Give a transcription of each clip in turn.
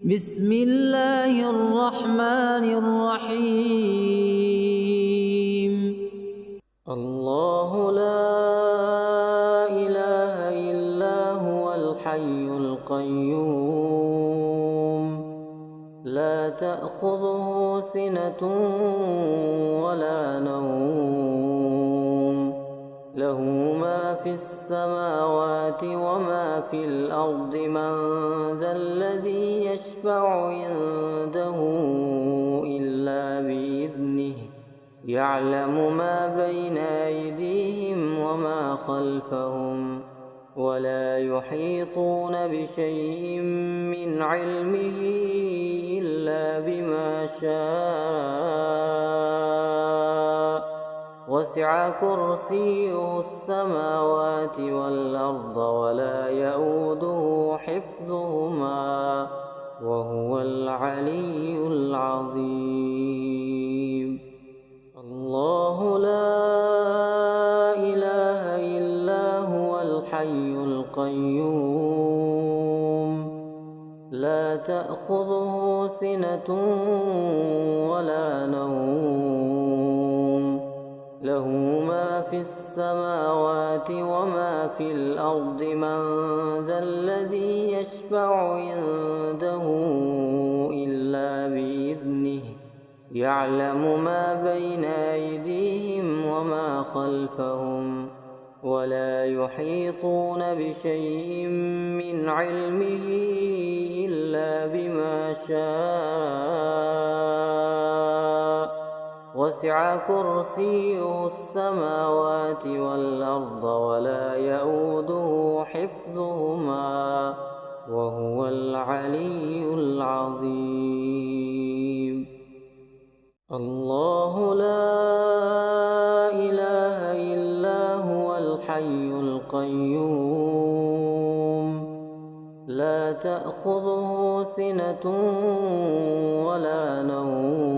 بسم الله الرحمن الرحيم. الله لا إله إلا هو الحي القيوم لا تأخذه سنة ولا نوم له ما في السماوات وما في الأرض من ذا الذي يشفع عنده إلا بإذنه يعلم ما بين أيديهم وما خلفهم ولا يحيطون بشيء من علمه إلا بما شاء وسع كرسيه السماوات والأرض ولا يئوده حفظهما وهو العلي العظيم. الله لا إله إلا هو الحي القيوم لا تأخذه سنة ولا نوم له ما في السماوات وما في الأرض من ذا الذي يشفع عنده إلا بإذنه يعلم ما بين أيديهم وما خلفهم ولا يحيطون بشيء من علمه إلا بما شاء وسع كرسيه السماوات والأرض ولا يئوده حفظهما وهو العلي العظيم. الله لا إله إلا هو الحي القيوم لا تأخذه سنة ولا نوم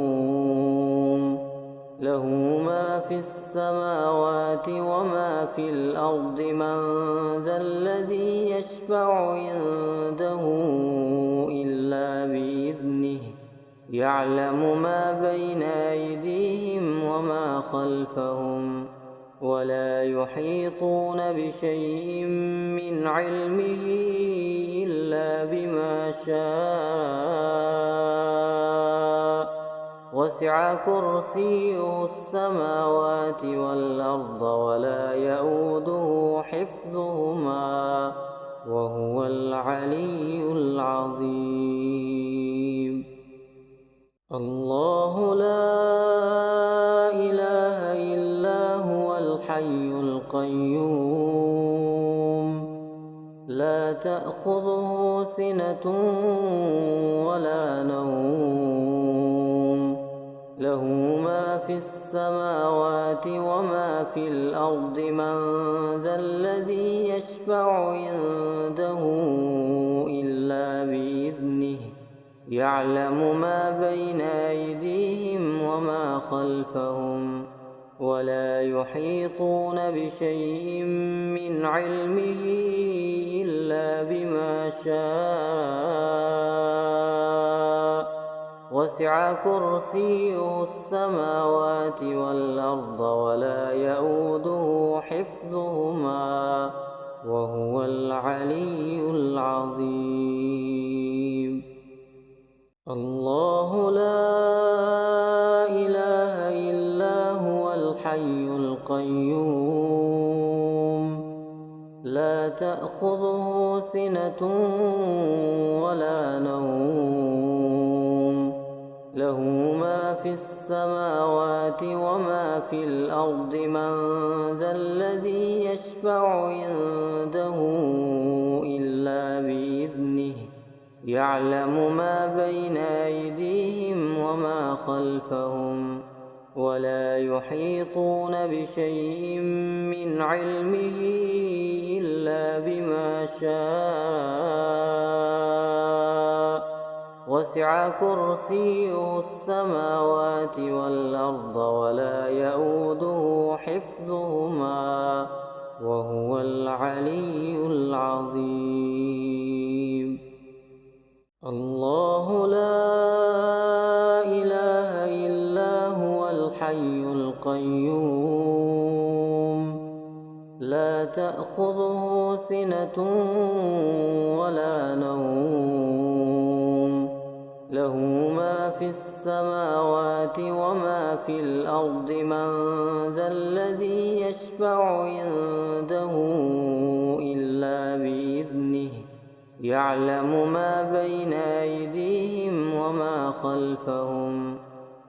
له ما في السماوات وما في الأرض من ذا الذي يشفع عنده إلا بإذنه يعلم ما بين أيديهم وما خلفهم ولا يحيطون بشيء من علمه إلا بما شاء وسع كرسيه السماوات والأرض ولا يئوده حفظهما وهو العلي العظيم. الله لا إله إلا هو الحي القيوم لا تأخذه سنة ولا نوم له ما في السماوات وما في الأرض من ذا الذي يشفع عنده إلا بإذنه يعلم ما بين أيديهم وما خلفهم ولا يحيطون بشيء من علمه إلا بما شاء وسع كرسيه السماوات والأرض ولا يئوده حفظهما وهو العلي العظيم. الله لا إله إلا هو الحي القيوم لا تأخذه سنة ولا نوم له ما في السماوات وما في الأرض من ذا الذي يشفع عنده إلا بإذنه يعلم ما بين أيديهم وما خلفهم ولا يحيطون بشيء من علمه إلا بما شاء وسع كرسيه السماوات والأرض ولا يئوده حفظهما وهو العلي العظيم. الله تأخذه سنة ولا نوم له ما في السماوات وما في الأرض من ذا الذي يشفع عنده إلا بإذنه يعلم ما بين أيديهم وما خلفهم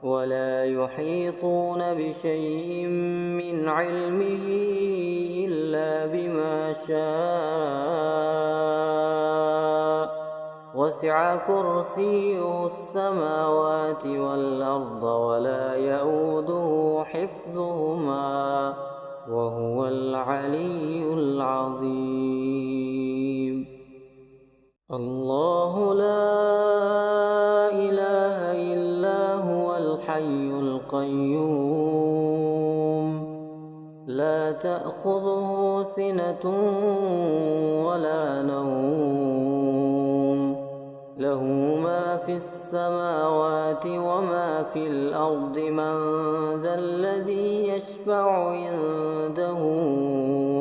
ولا يحيطون بشيء من علمه إلا بما شاء وسع كرسيه السماوات والأرض ولا يئوده حفظهما وهو العلي العظيم. الله لا إله إلا هو الحي القيوم لا تأخذه سنة ولا نوم له ما في السماوات وما في الأرض من ذا الذي يشفع عنده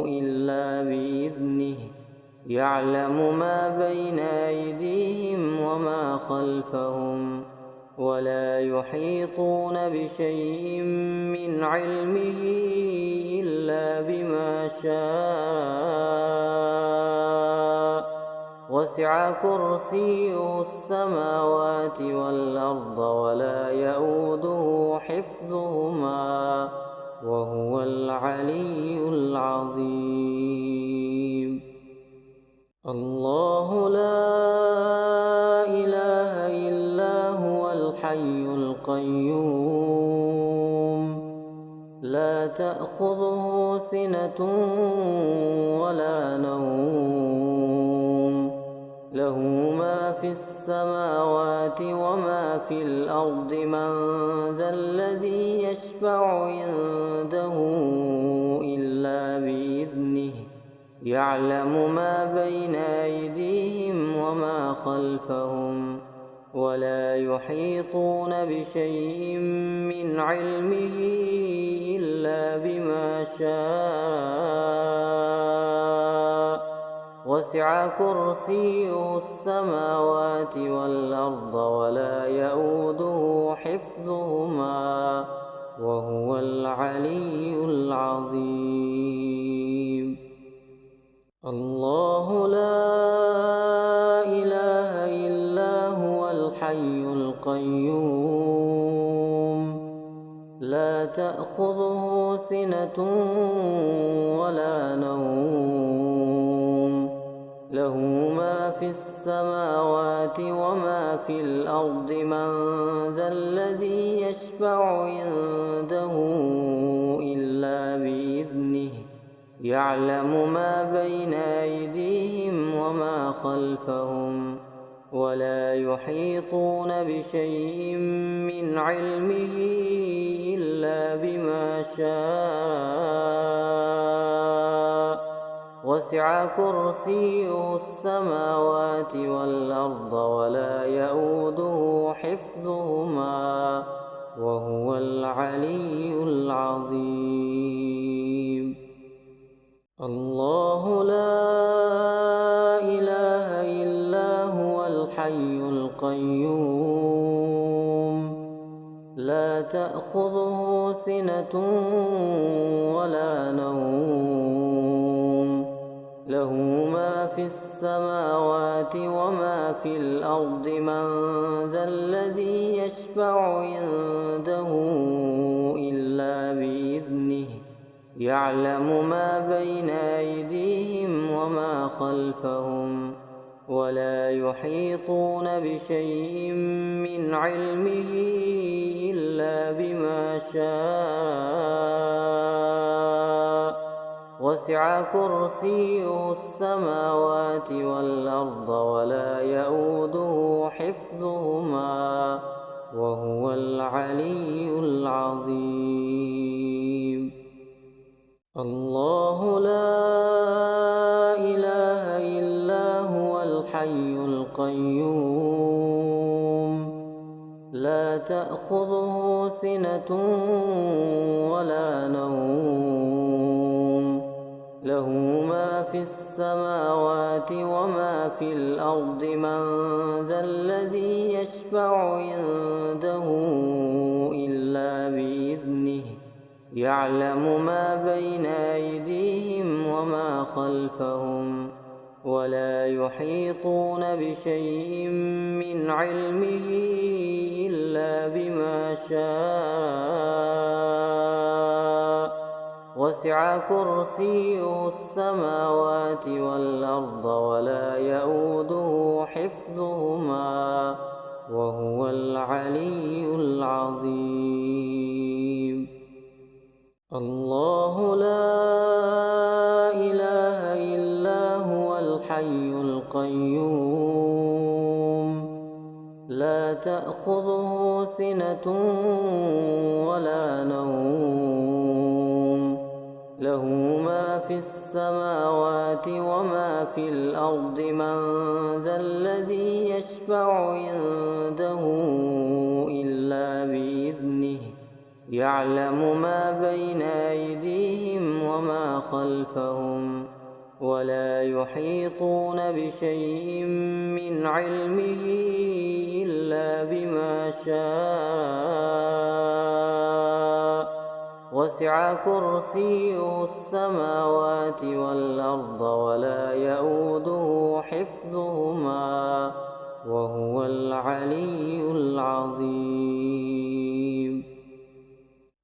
إلا بإذنه يعلم ما بين أيديهم وما خلفهم ولا يحيطون بشيء من علمه إلا بما شاء وسع كرسيه السماوات والأرض ولا يئوده حفظهما وهو العلي العظيم. الله لا إله إلا هو الحي القيوم لا تأخذه سنة ولا نوم له ما في السماوات وما في الأرض من ذا الذي يشفع عنده إلا بإذنه يعلم ما بين أيديهم وما خلفهم ولا يحيطون بشيء من علمه إلا بما شاء وسع كرسيه السماوات والأرض ولا يئوده حفظهما وهو العلي العظيم. الله لا إله إلا هو الحي القيوم لا تأخذه سنة ولا نوم له ما في السماوات وما في الأرض من ذا الذي يشفع عنده إلا بإذنه يعلم ما بين أيديهم وما خلفهم ولا يحيطون بشيء من علمه إلا بما شاء وسع كرسيه السماوات والأرض ولا يئوده حفظهما وهو العلي العظيم. الله لا إله إلا هو الحي القيوم لا تأخذه سنة ولا نوم له ما في السماوات وما في الأرض من ذا الذي يشفع عنده إلا بإذنه يعلم ما بين أيديهم وما خلفهم ولا يحيطون بشيء من علمه إلا بما شاء وسع كرسيه السماوات والأرض ولا يئوده حفظهما وهو العلي العظيم. الله لا إله إلا هو الحي القيوم لا تأخذه سنة ولا نوم له ما في السماوات وما في الأرض من ذا الذي يشفع عنده إلا بإذنه يعلم ما بين أيديهم وما خلفهم ولا يحيطون بشيء من علمه إلا بما شاء وسع كرسيه السماوات والأرض ولا يئوده حفظهما وهو العلي العظيم. الله لا إله إلا هو الحي القيوم لا تأخذه سنة ولا نوم له ما في السماوات وما في الأرض من ذا الذي يشفع عنده إلا بإذنه يعلم ما بين أيديهم وما خلفهم ولا يحيطون بشيء من علمه إلا بما شاء وسع كرسيه السماوات والأرض ولا يئوده حفظهما وهو العلي العظيم.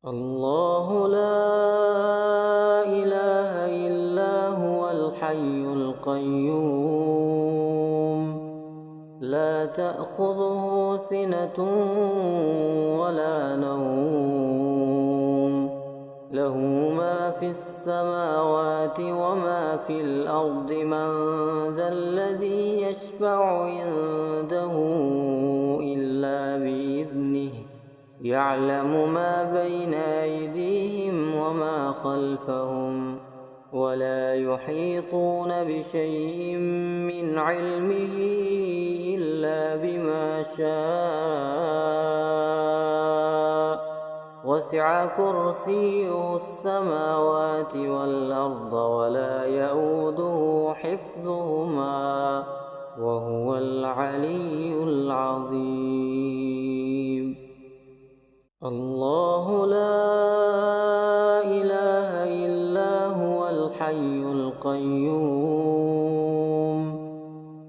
الله لا إله إلا هو الحي القيوم لا تأخذه سنة ولا نوم له ما في السماوات وما في الأرض من ذا الذي يشفع عنده إلا بإذنه يعلم ما بين أيديهم وما خلفهم ولا يحيطون بشيء من علمه إلا بما شاء وسع كرسيه السماوات والأرض ولا يئوده حفظهما وهو العلي العظيم. الله لا إله إلا هو الحي القيوم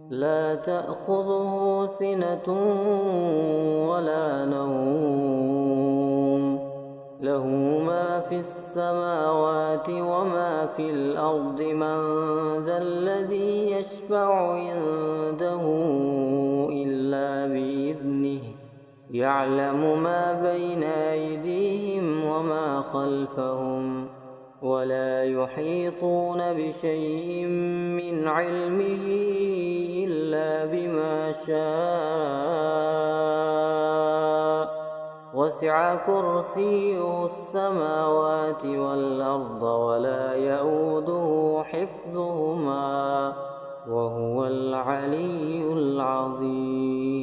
لا تأخذه سنة ولا نوم له ما في السماوات وما في الأرض من ذا الذي يشفع عنده إلا بإذنه يعلم ما بين أيديهم وما خلفهم ولا يحيطون بشيء من علمه إلا بما شاء وسع كرسيه السماوات والأرض ولا يئوده حفظهما وهو العلي العظيم.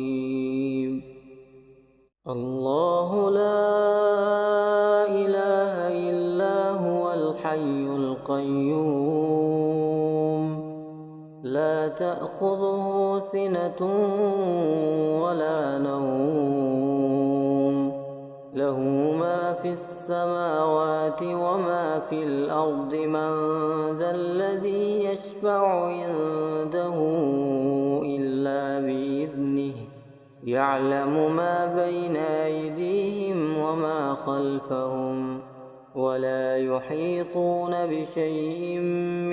الله لا إله إلا هو الحي القيوم لا تأخذه سنة ولا نوم له ما في السماوات وما في الأرض من ذا الذي يشفع عنده إلا بإذنه يعلم ما بين أيديهم وما خلفهم ولا يحيطون بشيء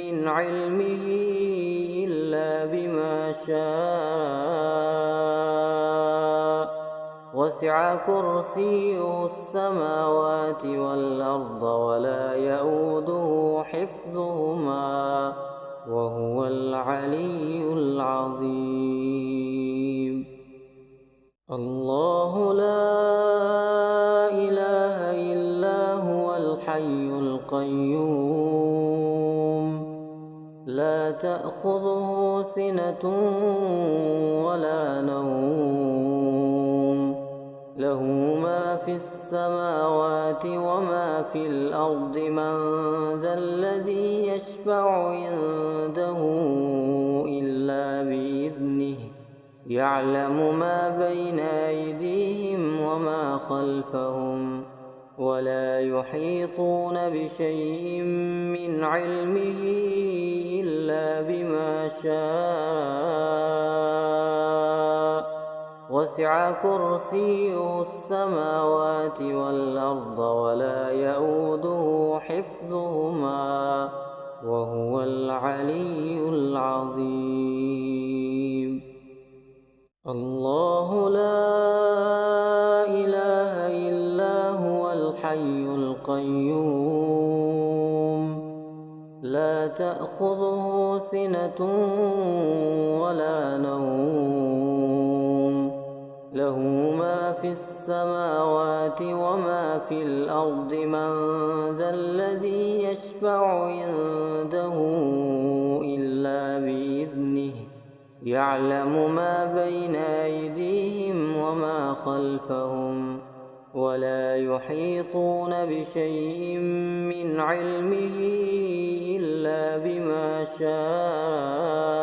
من علمه إلا بما شاء وسع كرسيه السماوات والأرض ولا يئوده حفظهما وهو العلي العظيم. الله لا إله إلا هو الحي القيوم لا تأخذه سنة ولا نوم له ما في السماوات وما في الأرض من ذا الذي يشفع عنده إلا بإذنه يعلم ما بين أيديهم وما خلفهم ولا يحيطون بشيء من علمه إلا بما شاء وسع كرسيه السماوات والأرض ولا يئوده حفظهما وهو العلي العظيم. الله لا إله إلا هو الحي القيوم لا تأخذه سنة ولا نوم له ما في السماوات وما في الأرض من ذا الذي يشفع عنده إلا بإذنه يعلم ما بين أيديهم وما خلفهم ولا يحيطون بشيء من علمه إلا بما شاء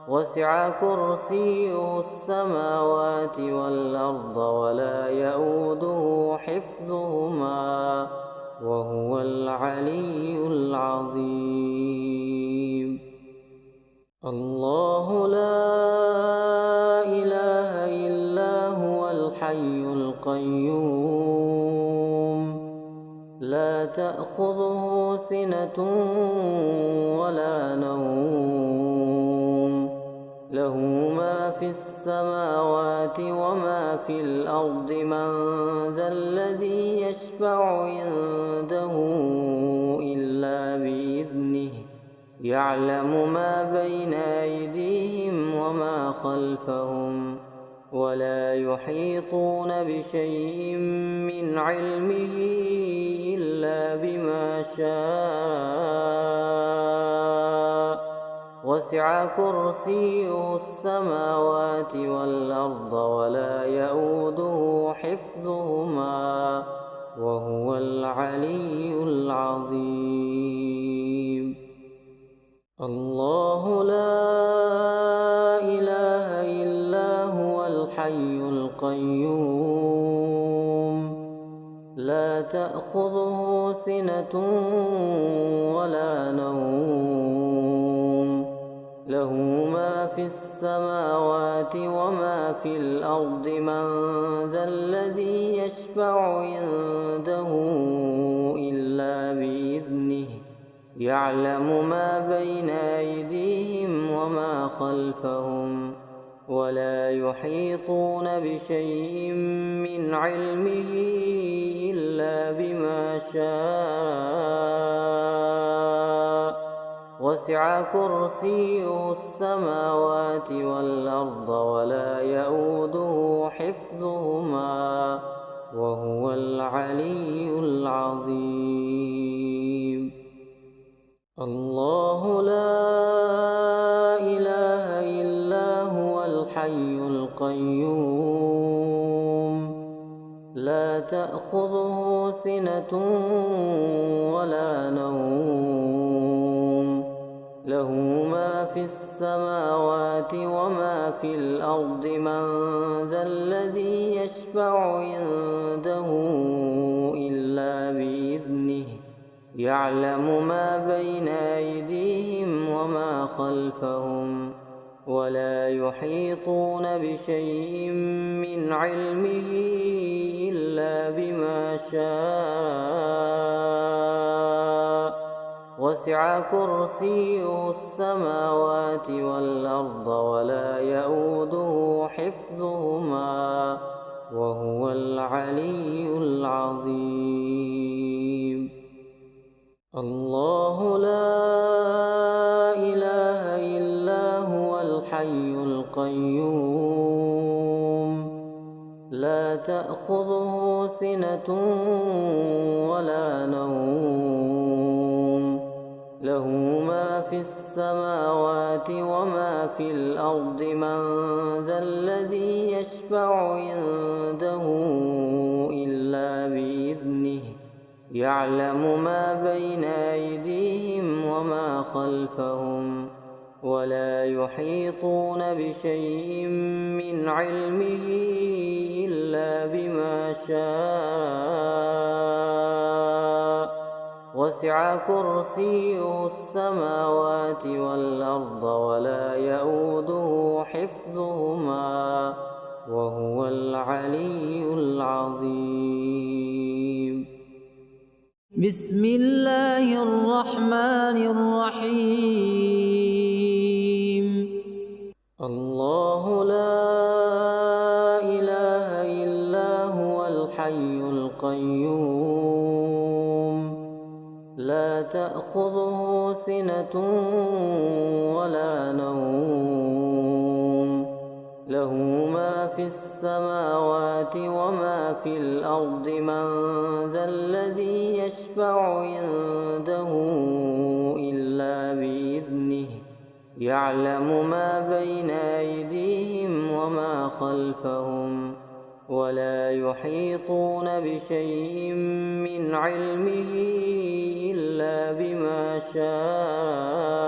وسع كرسيه السماوات والأرض ولا يئوده حفظهما وهو العلي العظيم. الله لا إله إلا هو الحي القيوم لا تأخذه سنة ولا نوم له ما في السماوات وما في الأرض من ذا الذي يشفع عنده إلا بإذنه يعلم ما بين أيديهم وما خلفهم ولا يحيطون بشيء من علمه إلا بما شاء وسع كرسيه السماوات والأرض ولا يئوده حفظهما وهو العلي العظيم. الله لا إله إلا هو الحي القيوم لا تأخذه سنة ولا نوم له ما في السماوات وما في الأرض من ذا الذي يشفع عنده إلا بإذنه يعلم ما بين أيديهم وما خلفهم ولا يحيطون بشيء من علمه إلا بما شاء وسع كرسيه السماوات والأرض ولا يئوده حفظهما وهو العلي العظيم. الله لا إله إلا هو الحي القيوم لا تأخذه سنة ولا نوم له ما في السماوات وما في الأرض من ذا الذي يشفع عنده إلا بإذنه يعلم ما بين أيديهم وما خلفهم ولا يحيطون بشيء من علمه إلا بما شاء وسع كرسيه السماوات والأرض ولا يئوده حفظهما وهو العلي العظيم. الله لا إله إلا هو الحي القيوم لا تأخذه سنة ولا نوم له ما في السماوات وما في الأرض من ذا الذي يشفع عنده يعلم ما بين أيديهم وما خلفهم ولا يحيطون بشيء من علمه إلا بما شاء وسع كرسيه السماوات والأرض ولا يئوده حفظهما وهو العلي العظيم. بسم الله الرحمن الرحيم. الله لا إله إلا هو الحي القيوم لا تأخذه سنة ولا نوم له ما في السماوات وما في الأرض من ذا الذي يشفع عنده إلا بإذنه يعلم ما بين أيديهم وما خلفهم ولا يحيطون بشيء من علمه إلا بما شاء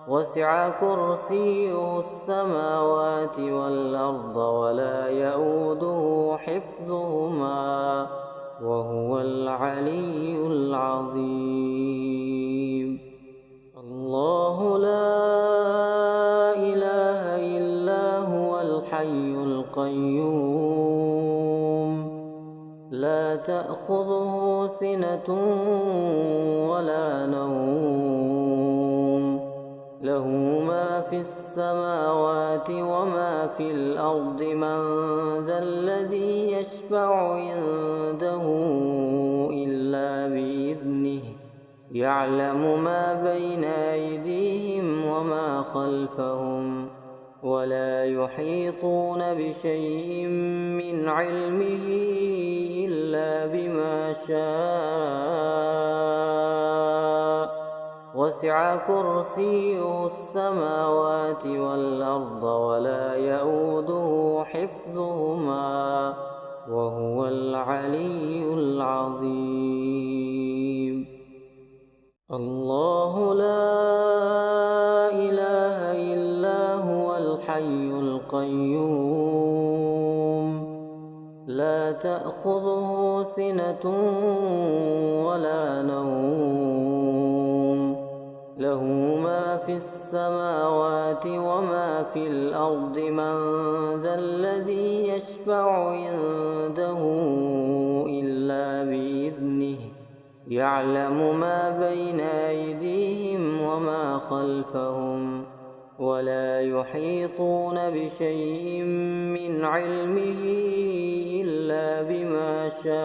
وسع كرسيه السماوات والأرض ولا يئوده حفظهما وهو العلي العظيم. الله لا إله إلا هو الحي القيوم لا تأخذه سنة ولا نوم له ما في السماوات وما في الأرض من ذا الذي يشفع عنده إلا بإذنه يعلم ما بين أيديهم وما خلفهم ولا يحيطون بشيء من علمه إلا بما شاء وسع كرسيه السماوات والأرض ولا يئوده حفظهما وهو العلي العظيم. الله لا إله إلا هو الحي القيوم لا تأخذه سنة ولا نوم له ما في السماوات وما في الأرض من ذا الذي يشفع عنده إلا بإذنه يعلم ما بين أيديهم وما خلفهم ولا يحيطون بشيء من علمه إلا بما شاء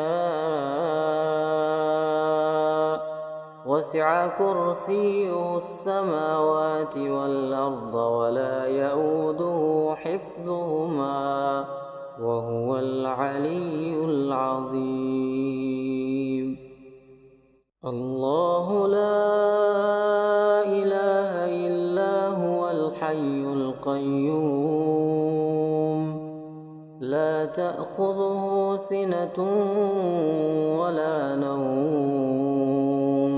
وسع كرسيه السماوات والأرض ولا يئوده حفظهما وهو العلي العظيم. الله لا إله إلا هو الحي القيوم لا تأخذه سنة ولا نوم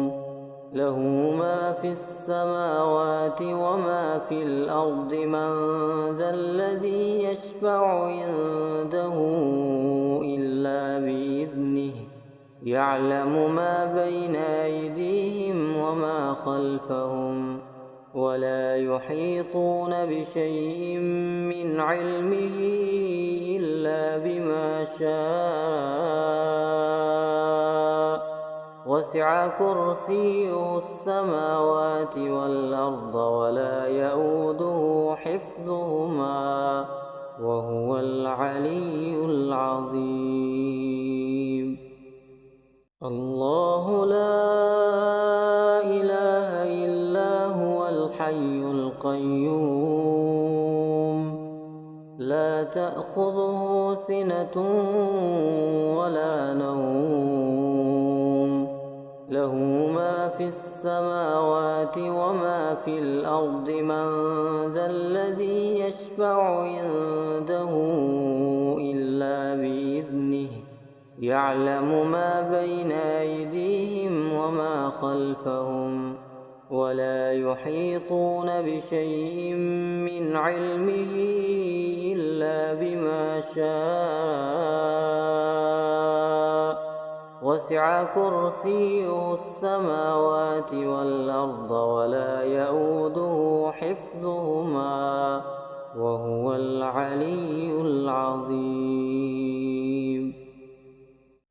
له ما في السماوات وما في الأرض من ذا الذي يشفع عنده إلا بإذنه يعلم ما بين أيديهم وما خلفهم ولا يحيطون بشيء من علمه إلا بما شاء وسع كرسيه السماوات والأرض ولا يئوده حفظهما وهو العلي العظيم. الله لا إله إلا هو الحي القيوم لا تأخذه سنة ولا نوم له ما في السماوات وما في الأرض من ذا الذي يشفع عنده إلا بإذنه يعلم ما بين أيديهم وما خلفهم ولا يحيطون بشيء من علمه إلا بما شاء وسع كرسيه السماوات والأرض ولا يئوده حفظهما وهو العلي العظيم.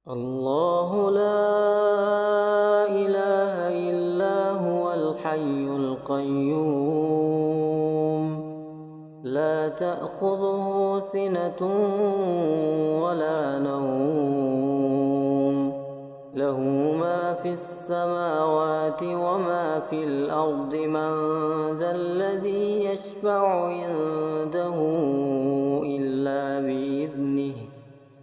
الله لا إله إلا هو الحي القيوم لا تأخذه سنة ولا نوم له ما في السماوات وما في الأرض من ذا الذي يشفع عنده إلا بإذنه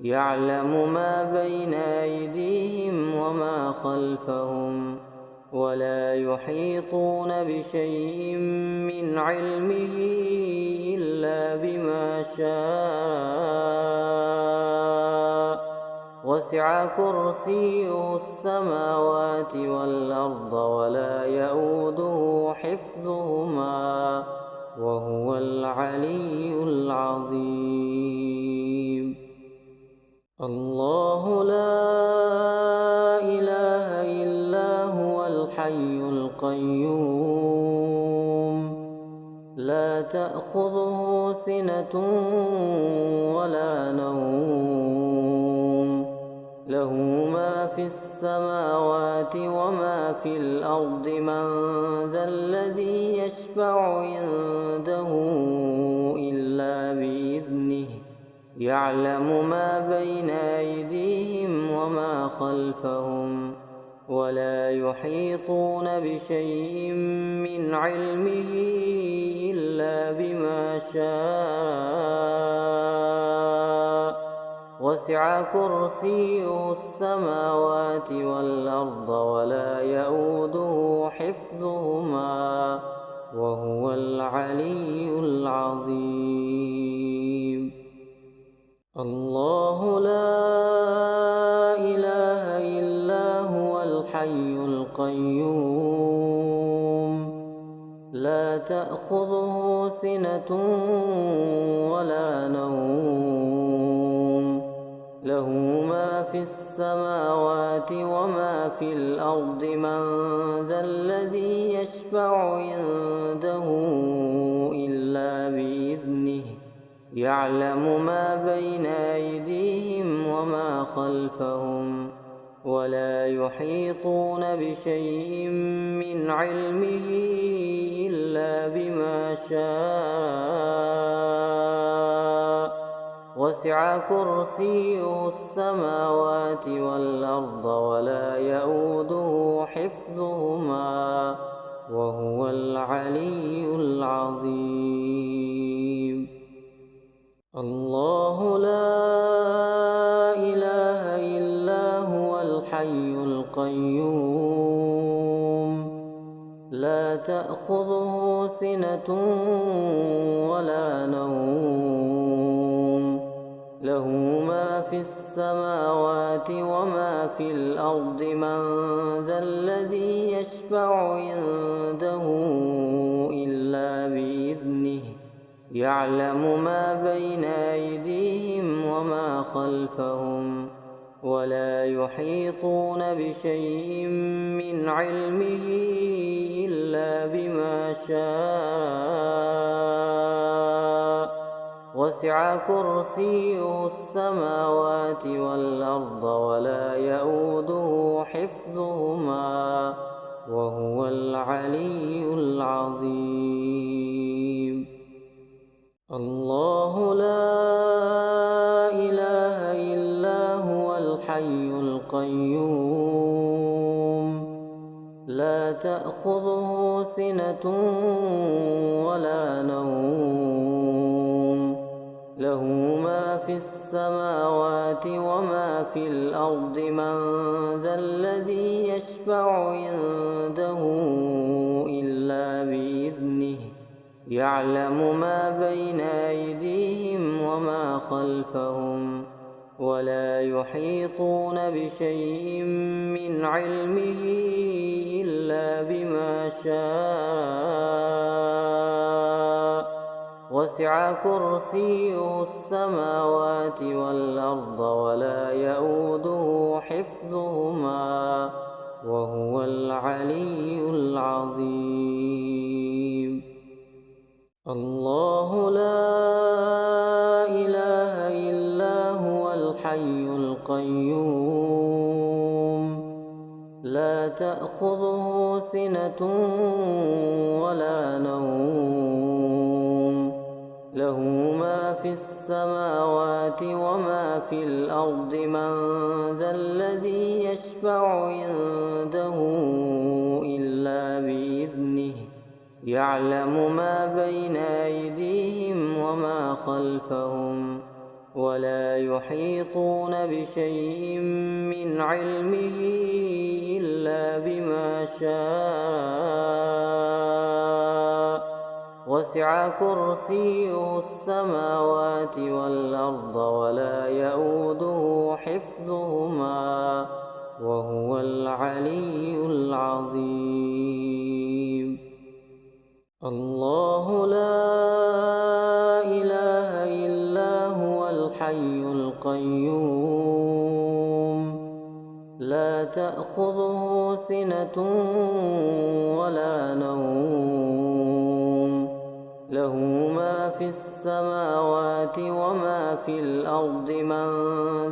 يعلم ما بين أيديهم وما خلفهم ولا يحيطون بشيء من علمه إلا بما شاء وسع كرسيه السماوات والأرض ولا يئوده حفظهما وهو العلي العظيم. الله لا إله إلا هو الحي القيوم لا تأخذه سنة ولا نوم له ما في السماوات وما في الأرض من ذا الذي يشفع عنده إلا بإذنه يعلم ما بين أيديهم وما خلفهم ولا يحيطون بشيء من علمه إلا بما شاء وسع كرسيه السماوات والأرض ولا يئوده حفظهما وهو العلي العظيم. الله لا إله إلا هو الحي القيوم لا تأخذه سنة ولا نوم له ما في السماوات وما في الأرض من ذا الذي يشفع عنده إلا بإذنه يعلم ما بين أيديهم وما خلفهم ولا يحيطون بشيء من علمه إلا بما شاء وسع كرسيه السماوات والأرض ولا يئوده حفظهما وهو العلي العظيم. الله لا إله إلا هو الحي القيوم لا تأخذه سنة ولا نوم له ما في السماوات وما في الأرض من ذا الذي يشفع عنده إلا بإذنه يعلم ما بين أيديهم وما خلفهم ولا يحيطون بشيء من علمه إلا بما شاء وسع كرسيه السماوات والأرض ولا يئوده حفظهما وهو العلي العظيم. الله لا إله إلا هو الحي القيوم لا تأخذه سنة ولا نوم له ما في السماوات وما في الأرض من ذا الذي يشفع عنده إلا بإذنه يعلم ما بين أيديهم وما خلفهم ولا يحيطون بشيء من علمه إلا بما شاء. وسع كرسيه السماوات والأرض ولا يئوده حفظهما وهو العلي العظيم. الله لا إله إلا هو الحي القيوم لا تأخذه سنة ولا نوم له ما في السماوات وما في الأرض من ذا الذي يشفع عنده إلا بإذنه يعلم ما بين أيديهم وما خلفهم ولا يحيطون بشيء من علمه إلا بما شاء. وسع كرسيه السماوات والأرض ولا يئوده حفظهما وهو العلي العظيم. الله لا إله إلا هو الحي القيوم لا تأخذه سنة ولا نوم له ما في السماوات وما في الأرض من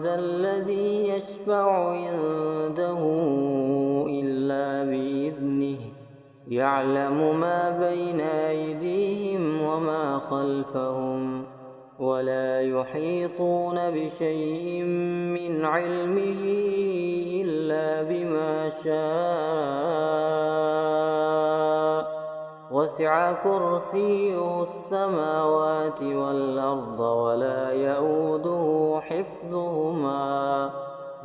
ذا الذي يشفع عنده إلا بإذنه يعلم ما بين أيديهم وما خلفهم ولا يحيطون بشيء من علمه إلا بما شاء. وسع كرسيه السماوات والأرض ولا يئوده حفظهما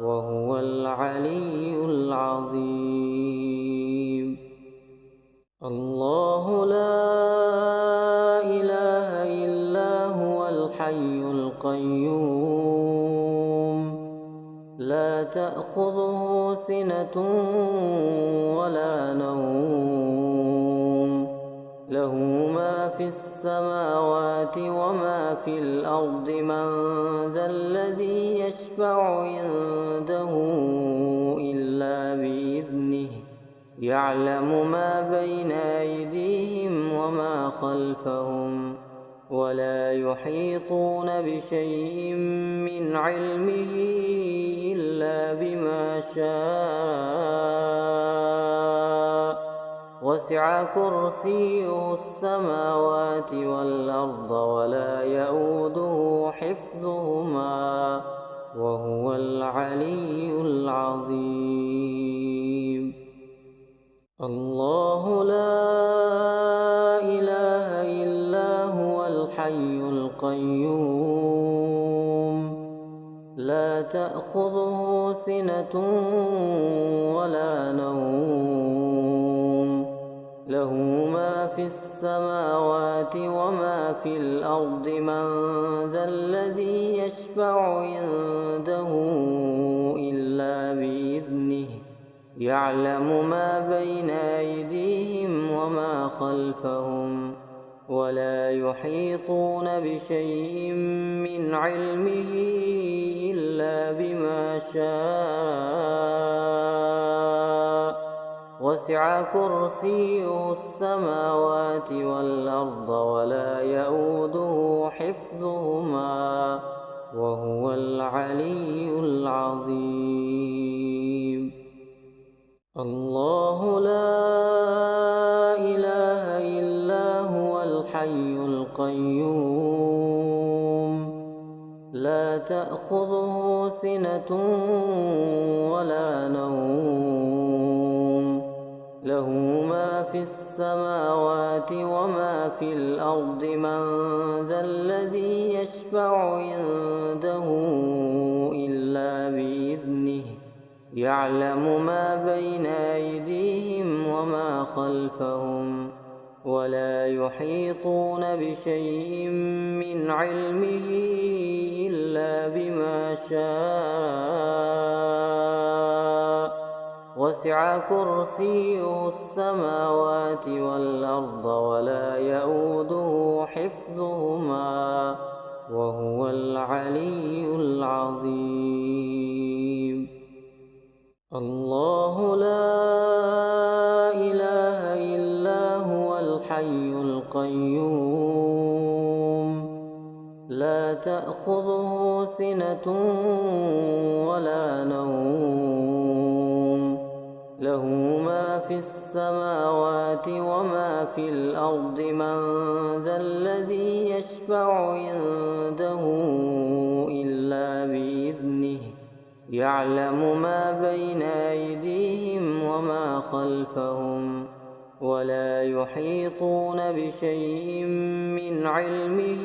وهو العلي العظيم. الله لا إله إلا هو الحي القيوم لا تأخذه سنة ولا نوم له ما في السماوات وما في الأرض من ذا الذي يشفع عنده إلا بإذنه يعلم ما بين أيديهم وما خلفهم ولا يحيطون بشيء من علمه إلا بما شاء. وسع كرسيه السماوات والأرض ولا يئوده حفظهما وهو العلي العظيم. الله لا إله إلا هو الحي القيوم لا تأخذه سنة ولا نوم له ما في السماوات وما في الأرض من ذا الذي يشفع عنده إلا بإذنه يعلم ما بين أيديهم وما خلفهم ولا يحيطون بشيء من علمه إلا بما شاء. وسع كرسيه السماوات والأرض ولا يئوده حفظهما وهو العلي العظيم. الله لا إله إلا هو الحي القيوم لا تأخذه سنة ولا نوم له ما في السماوات وما في الأرض من ذا الذي يشفع عنده إلا بإذنه يعلم ما بين أيديهم وما خلفهم ولا يحيطون بشيء من علمه إلا إلا بما شاء وسع كرسيه السماوات والأرض ولا يئوده حفظهما وهو العلي العظيم. الله لا إله إلا هو الحي القيوم لا تأخذه سنة ولا نوم له ما في السماوات وما في الأرض من ذا الذي يشفع عنده إلا بإذنه يعلم ما بين أيديهم وما خلفهم ولا يحيطون بشيء من علمه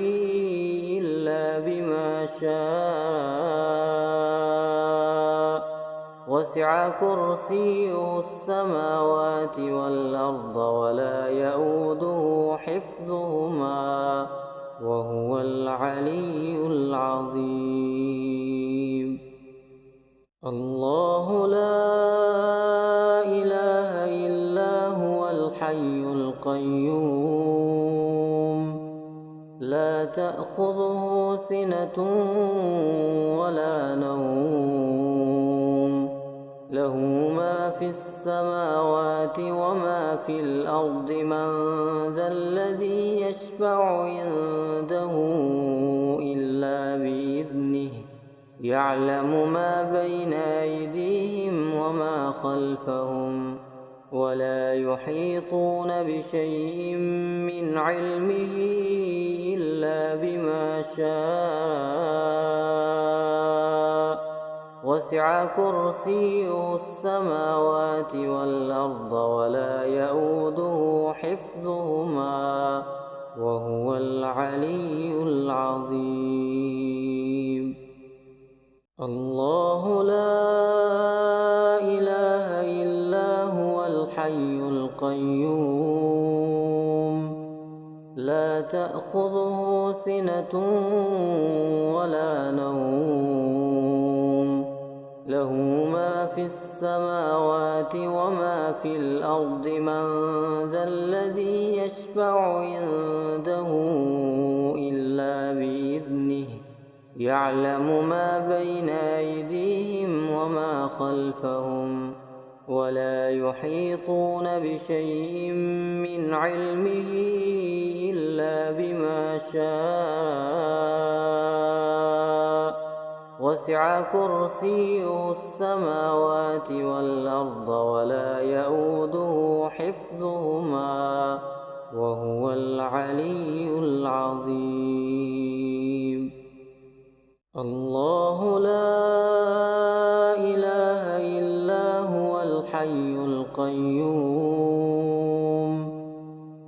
إلا بما شاء وسع كرسيه السماوات والأرض ولا يئوده حفظهما وهو العلي العظيم. الله لا إله إلا هو الحي القيوم لا تأخذه سنة ولا نوم له ما في السماوات وما في الأرض من ذا الذي يشفع عنده إلا بإذنه يعلم ما بين أيديهم وما خلفهم ولا يحيطون بشيء من علمه إلا بما شاء وسع كرسيه السماوات والأرض ولا يئوده حفظهما وهو العلي العظيم. الله لا إله إلا هو الحي القيوم لا تأخذه سنة ولا نوم له ما في السماوات وما في الأرض من ذا الذي يشفع عنده إلا بإذنه يعلم ما بين أيديهم وما خلفهم ولا يحيطون بشيء من علمه إلا بما شاء وسع كرسيه السماوات والأرض ولا يئوده حفظهما وهو العلي العظيم. الله لا إله إلا هو الحي القيوم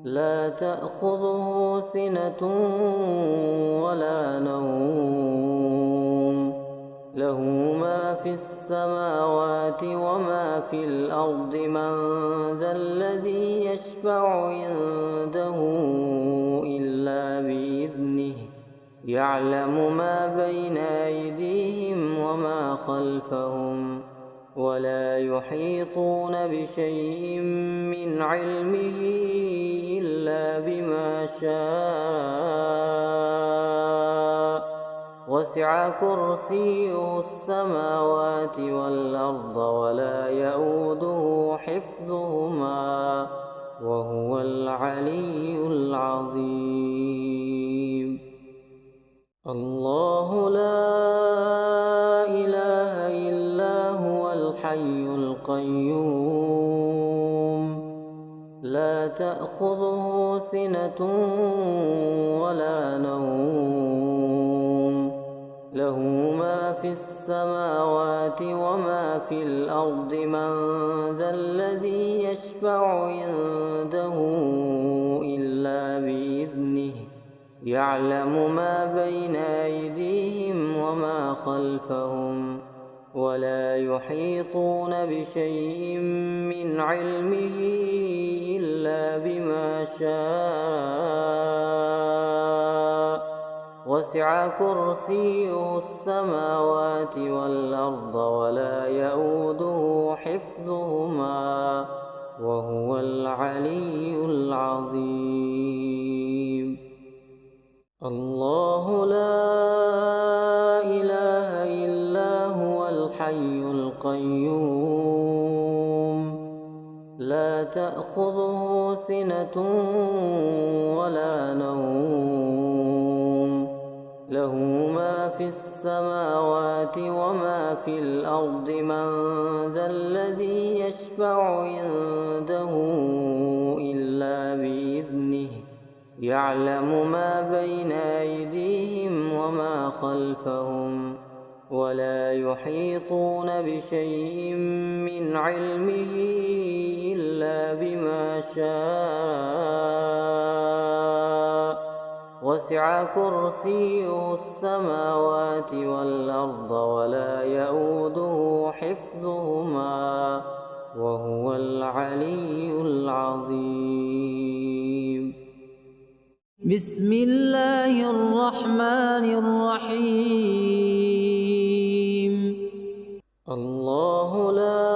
لا تأخذه سنة ولا نوم له ما في السماوات وما في الأرض من ذا الذي يشفع عنده إلا بإذنه يعلم ما بين أيديهم وما خلفهم ولا يحيطون بشيء من علمه إلا بما شاء وسع كرسيه السماوات والأرض ولا يئوده حفظهما وهو العلي العظيم. الله لا إله إلا هو الحي القيوم لا تأخذه سنة ولا نوم له ما في السماوات وما في الأرض من ذا الذي يشفع عنده إلا بإذنه يعلم ما بين أيديهم وما خلفهم ولا يحيطون بشيء من علمه إلا بما شاء وسع كرسيه السماوات والأرض ولا يئوده حفظهما وهو العلي العظيم. الله لا إله إلا هو الحي القيوم لا تأخذه سنة ولا نوم له ما في السماوات وما في الأرض من ذا الذي يشفع عنده إلا بإذنه يعلم ما بين أيديهم وما خلفهم ولا يحيطون بشيء من علمه إلا بما شاء وسع كرسيه السماوات والأرض ولا يئوده حفظهما وهو العلي العظيم. بسم الله الرحمن الرحيم. الله لا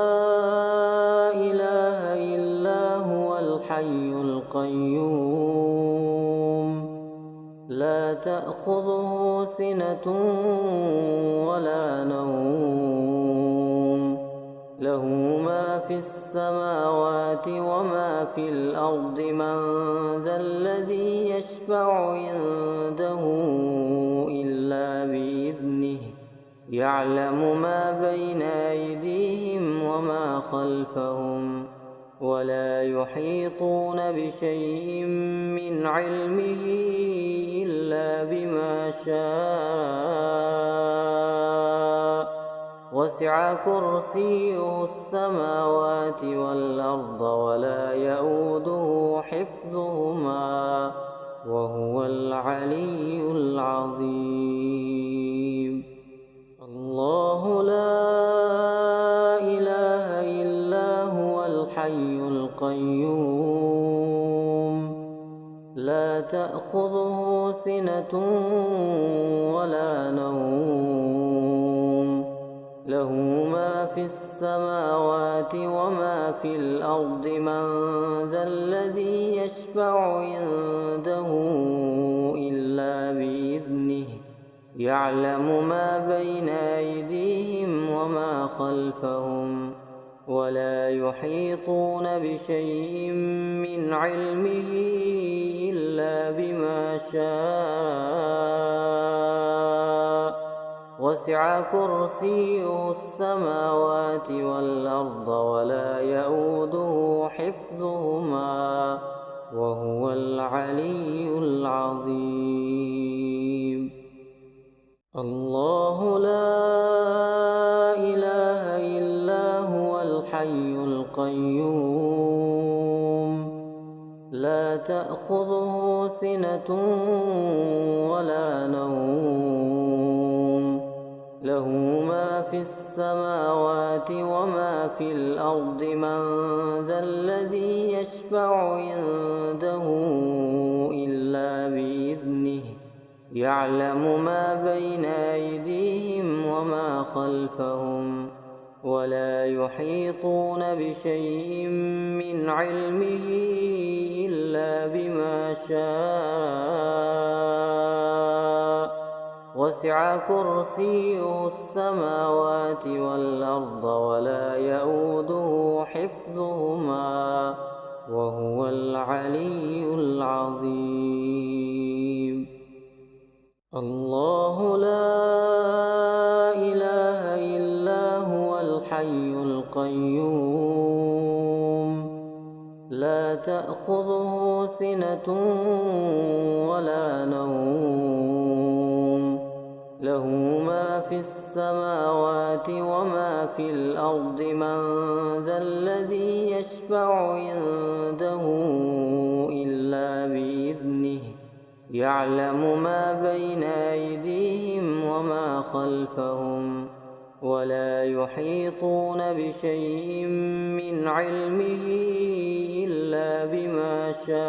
إله إلا هو الحي القيوم لا تأخذه سنة ولا نوم له ما في السماوات وما في الأرض من ذا الذي يشفع عنده إلا بإذنه يعلم ما بين أيديهم وما خلفهم ولا يحيطون بشيء من علمه إلا بما شاء وسع كرسيه السماوات والأرض ولا يئوده حفظهما وهو العلي العظيم. الله لا إله إلا هو الحي القيوم لا تأخذه سنة ولا نوم له ما في السماوات وما في الأرض من ذا الذي يشفع عنده إلا بإذنه يعلم ما بين أيديهم وما خلفهم ولا يحيطون بشيء من علمه إلا بما شاء وسع كرسيه السماوات والأرض ولا يئوده حفظهما وهو العلي العظيم. الله لا إله إلا هو الحي القيوم لا تأخذه سنة ولا نوم له ما في السماوات وما في الأرض من ذا الذي يشفع عنده إلا بإذنه يعلم ما بين أيديهم وما خلفهم ولا يحيطون بشيء من علمه إلا بما شاء وسع كرسيه السماوات والأرض ولا يئوده حفظهما وهو العلي العظيم. الله لا إله إلا هو الحي القيوم لا تأخذه سنة ولا نوم له ما في السماوات وما في الأرض من ذا الذي يشفع عنده إلا بإذنه يعلم ما بين أيديهم وما خلفهم ولا يحيطون بشيء من علمه إلا بما شاء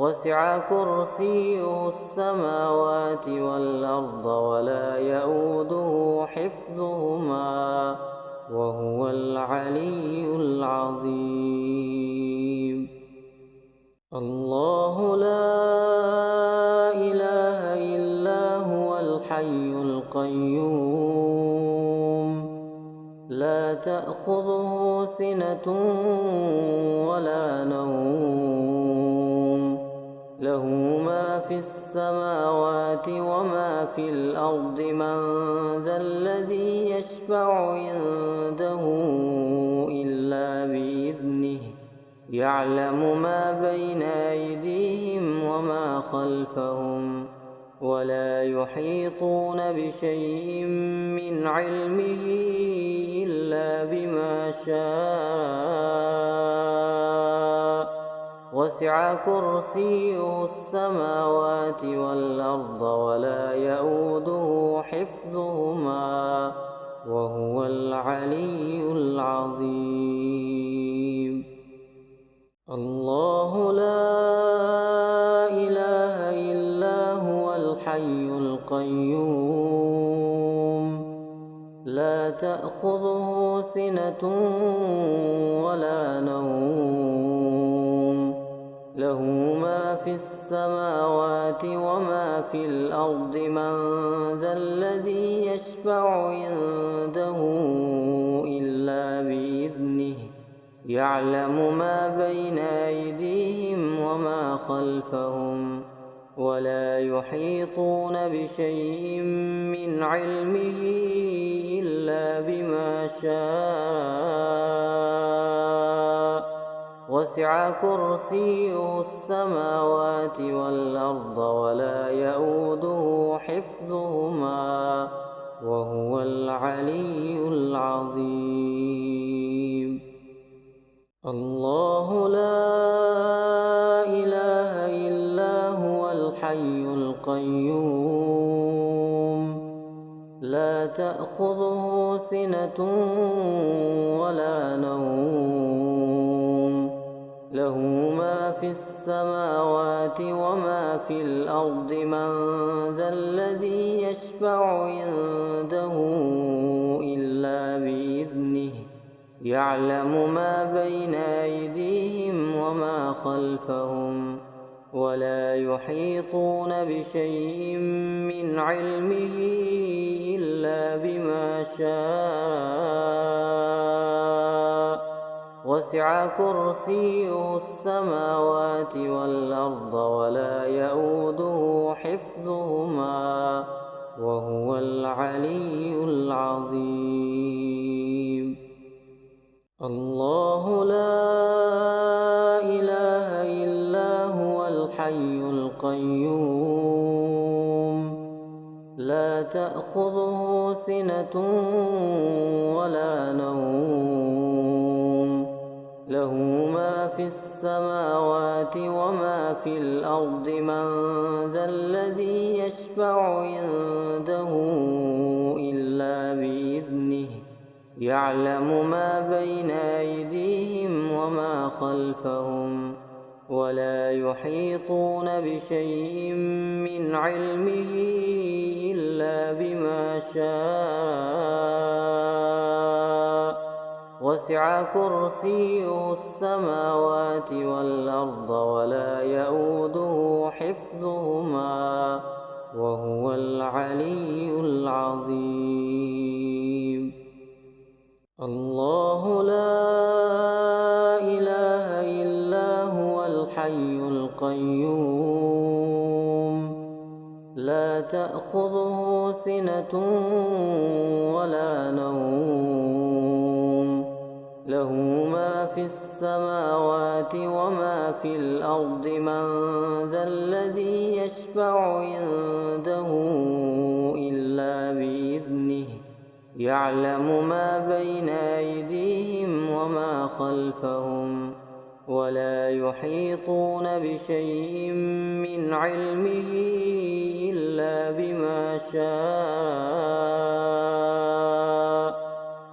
وسع كرسيه السماوات والأرض ولا يئوده حفظهما وهو العلي العظيم. الله لا إله إلا هو الحي القيوم لا تأخذه سنة ولا نوم له ما في السماوات وما في الأرض من ذا الذي يشفع عنده إلا بإذنه يعلم ما بين أيديهم وما خلفهم ولا يحيطون بشيء من علمه إلا بما شاء وسع كرسيه السماوات والأرض ولا يئوده حفظهما وهو العلي العظيم. الله لا إله إلا هو الحي القيوم لا تأخذه سنة ولا نوم له ما في السماوات وما في الأرض من ذا الذي يشفع عنده إلا بإذنه يعلم ما بين أيديهم وما خلفهم ولا يحيطون بشيء من علمه إلا بما شاء وسع كرسيه السماوات والأرض ولا يئوده حفظهما وهو العلي العظيم. الله لا إله إلا هو الحي القيوم لا تأخذه سنة ولا نوم له ما في السماوات وما في الأرض من ذا الذي يشفع عنده إلا بإذنه يعلم ما بين أيديهم وما خلفهم ولا يحيطون بشيء من علمه إلا بما شاء وسع كرسيه السماوات والأرض ولا يئوده حفظهما وهو العلي العظيم. الله لا إله إلا هو الحي القيوم لا تأخذه سنة ولا نوم له ما في السماوات وما في الأرض من ذا الذي يشفع عنده إلا بإذنه يعلم ما بين أيديهم وما خلفهم ولا يحيطون بشيء من علمه إلا بما شاء وسع كرسيه السماوات والأرض ولا يئوده حفظهما وهو العلي العظيم. الله لا إله إلا هو الحي القيوم لا تأخذه سنة ولا نوم له ما في السماوات وما في الأرض من ذا الذي يشفع عنده إلا بإذنه يعلم ما بين أيديهم وما خلفهم ولا يحيطون بشيء من علمه إلا بما شاء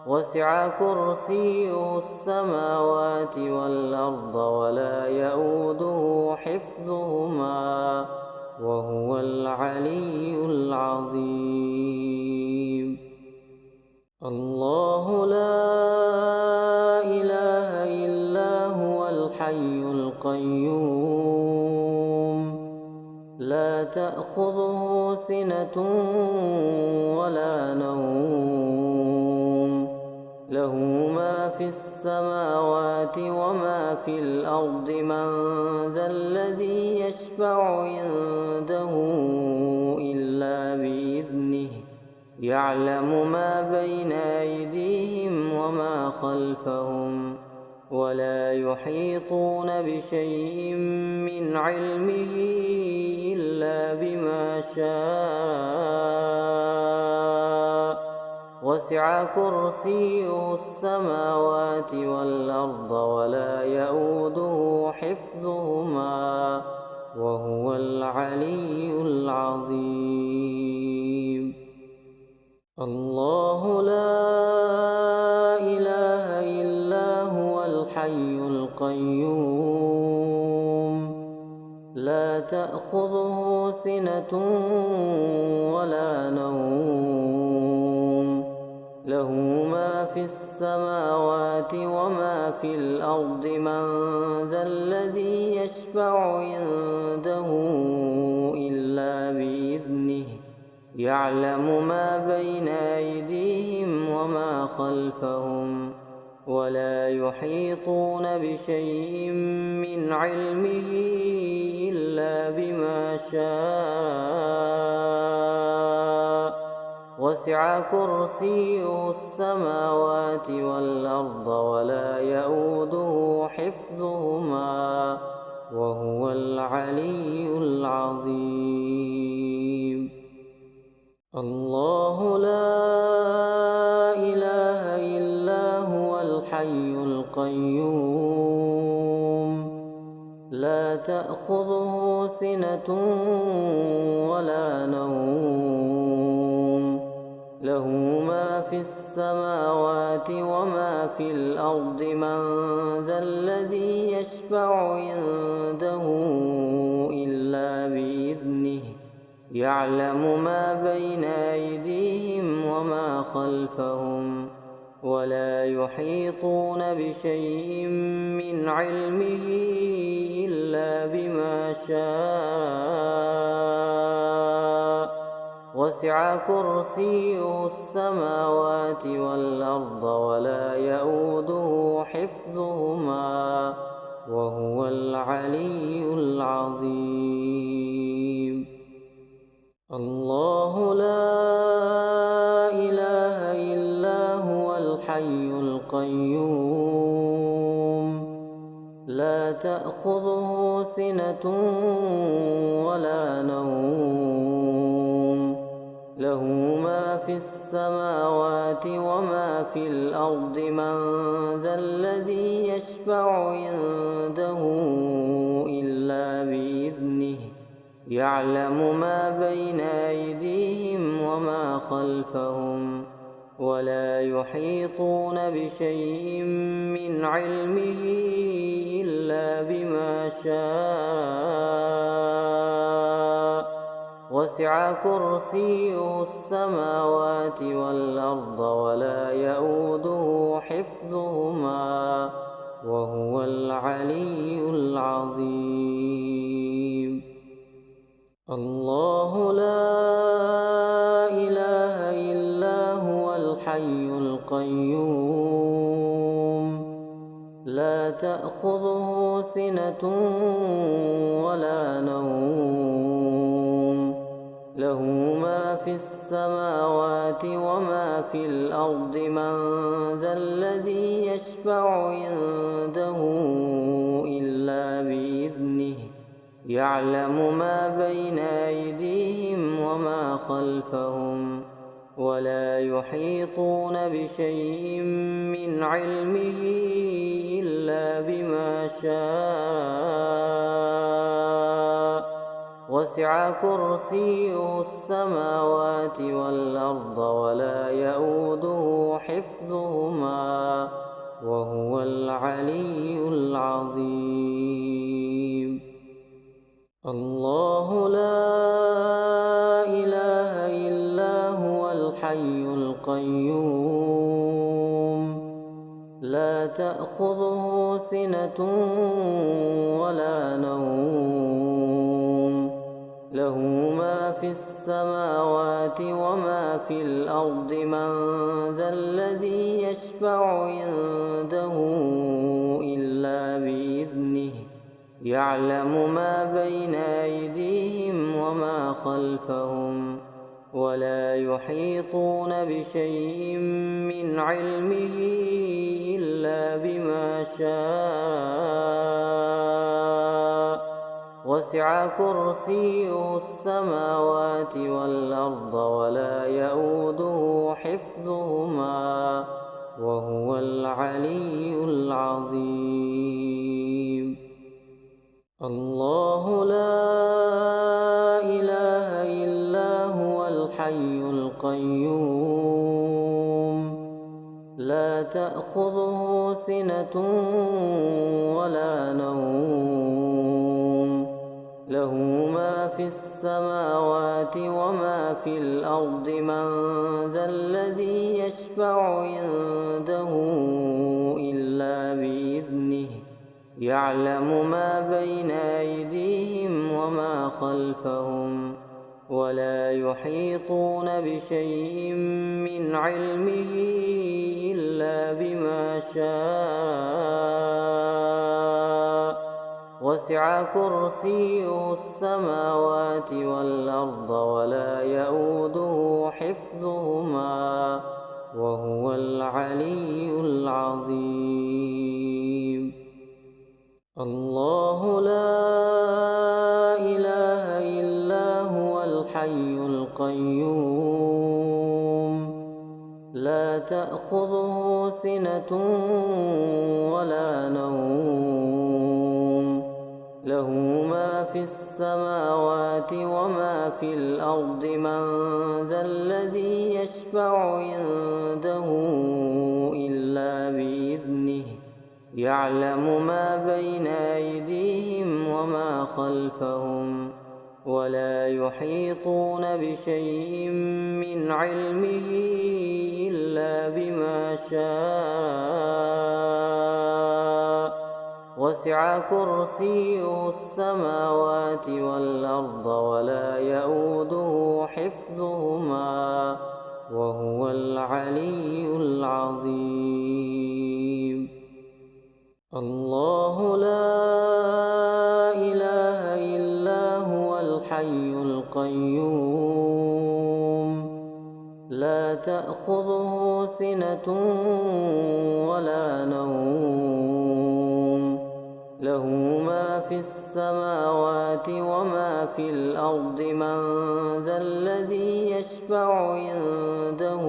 وسع وسع كرسيه السماوات والأرض ولا يئوده حفظهما وهو العلي العظيم. الله لا إله إلا هو الحي القيوم لا تأخذه سنة ولا نوم له ما في السماوات وما في الأرض من ذا الذي يشفع عنده إلا بإذنه يعلم ما بين أيديهم وما خلفهم ولا يحيطون بشيء من علمه إلا بما شاء وسع كرسيه السماوات والأرض ولا يئوده حفظهما وهو العلي العظيم. الله لا إله إلا هو الحي القيوم لا تأخذه سنة ولا نوم له ما في السماوات وما في الأرض من ذا الذي يشفع عنده إلا بإذنه يعلم ما بين أيديهم وما خلفهم ولا يحيطون بشيء من علمه إلا بما شاء وسع كرسيه السماوات والأرض ولا يئوده حفظهما وهو العلي العظيم. الله لا إله إلا هو الحي القيوم لا تأخذه سنة ولا نوم له ما في السماوات وما في الأرض من ذا الذي يشفع عنده إلا بإذنه يعلم ما بين أيديهم وما خلفهم ولا يحيطون بشيء من علمه إلا بما شاء وسع كرسيه السماوات والأرض ولا يئوده حفظهما وهو العلي العظيم. الله لا إله إلا هو الحي القيوم لا تأخذه سنة ولا نوم له ما في السماوات وما في الأرض من ذا الذي يشفع عنده إلا بإذنه يعلم ما بين أيديهم وما خلفهم ولا يحيطون بشيء من علمه إلا بما شاء وسع كرسيه السماوات والأرض ولا يئوده حفظهما وهو العلي العظيم. الله لا إله إلا هو الحي القيوم لا تأخذه سنة ولا نوم له ما في السماوات وما في الأرض من ذا الذي يشفع عنده إلا بإذنه يعلم ما بين أيديهم وما خلفهم ولا يحيطون بشيء من علمه إلا بما شاء وسع كرسيه السماوات والأرض ولا يئوده حفظهما وهو العلي العظيم. الله لا إله إلا هو الحي القيوم لا تأخذه سنة ولا نوم له ما في السماوات وما في الأرض من ذا الذي يشفع عنده إلا بإذنه يعلم ما بين أيديهم وما خلفهم ولا يحيطون بشيء من علمه إلا بما شاء وسع كرسيه السماوات والأرض ولا يئوده حفظهما وهو العلي العظيم. الله لا إله إلا هو الحي القيوم لا تأخذه سنة ولا نوم له ما في السماوات وما في الأرض من ذا الذي يشفع عنده إلا بإذنه يعلم ما بين أيديهم وما خلفهم ولا يحيطون بشيء من علمه إلا بما شاء وسع كرسيه السماوات والأرض ولا يئوده حفظهما وهو العلي العظيم. الله لا إله إلا هو الحي القيوم لا تأخذه سنة ولا نوم له ما في السماوات وما في الأرض من ذا الذي يشفع عنده إلا بإذنه يعلم ما بين أيديهم وما خلفهم ولا يحيطون بشيء من علمه إلا بما شاء وسع كرسيه السماوات والأرض ولا يئوده حفظهما وهو العلي العظيم. الله لا إله إلا هو الحي القيوم لا تأخذه سنة ولا نوم له ما في السماوات وما في الأرض من ذا الذي يشفع عنده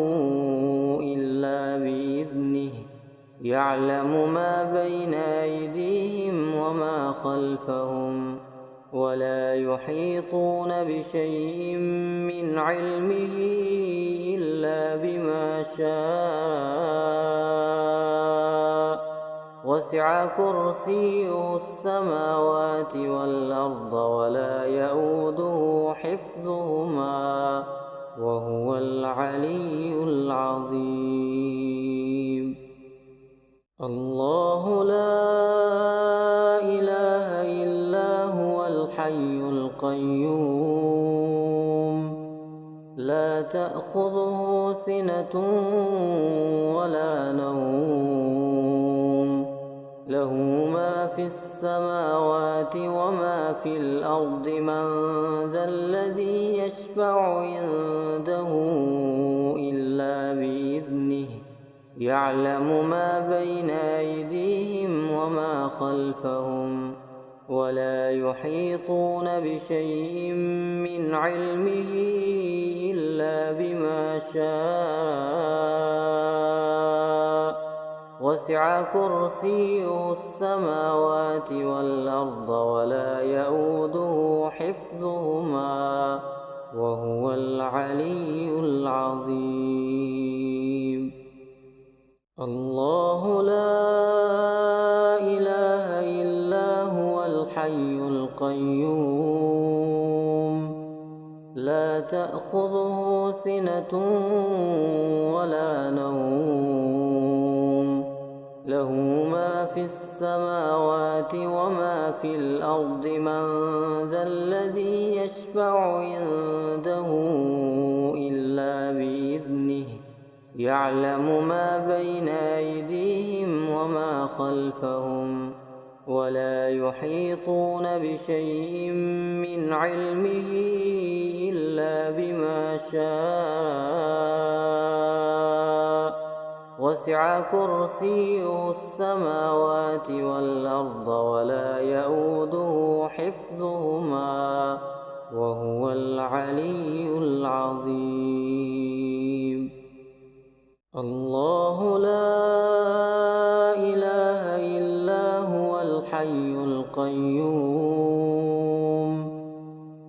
إلا بإذنه يعلم ما بين أيديهم وما خلفهم ولا يحيطون بشيء من علمه إلا بما شاء وسع كرسيه السماوات والأرض ولا يئوده حفظهما وهو العلي العظيم. الله لا إله إلا هو الحي القيوم لا تأخذه سنة ولا نوم له ما في السماوات وما في الأرض من ذا الذي يشفع عنده إلا بإذنه يعلم ما بين أيديهم وما خلفهم ولا يحيطون بشيء من علمه إلا بما شاء وسع كرسيه السماوات والأرض ولا يئوده حفظهما وهو العلي العظيم. الله لا إله إلا هو الحي القيوم لا تأخذه سنة ولا نوم له ما في السماوات وما في الأرض من ذا الذي يشفع عنده إلا بإذنه يعلم ما بين أيديهم وما خلفهم ولا يحيطون بشيء من علمه إلا بما شاء وسع كرسيه السماوات والأرض ولا يئوده حفظهما وهو العلي العظيم. الله لا إله إلا هو الحي القيوم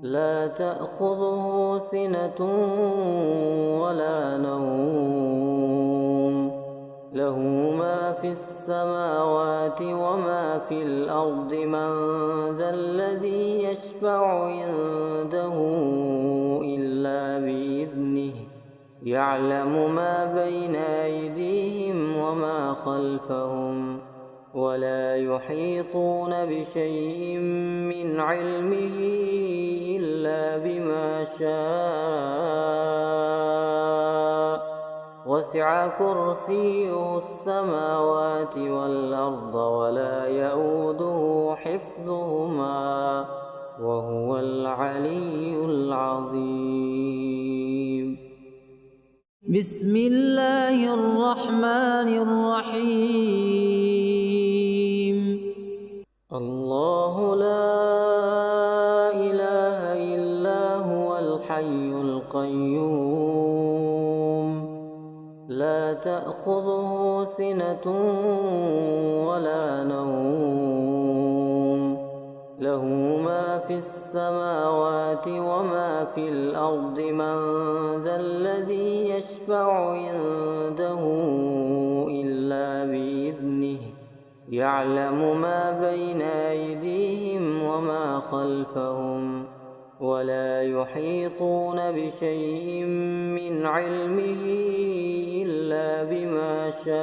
لا تأخذه سنة ولا نوم له ما في السماوات وما في الأرض من ذا الذي يشفع عنده إلا بإذنه يعلم ما بين أيديهم وما خلفهم ولا يحيطون بشيء من علمه إلا بما شاء وسع كرسيه السماوات والأرض ولا يئوده حفظهما وهو العلي العظيم. بسم الله الرحمن الرحيم. الله لا إله إلا هو الحي القيوم لا تأخذه سنة ولا نوم له ما في السماوات وما في الأرض من ذا الذي يشفع عنده إلا بإذنه يعلم ما بين أيديهم وما خلفهم ولا يحيطون بشيء من علمه إلا بما شاء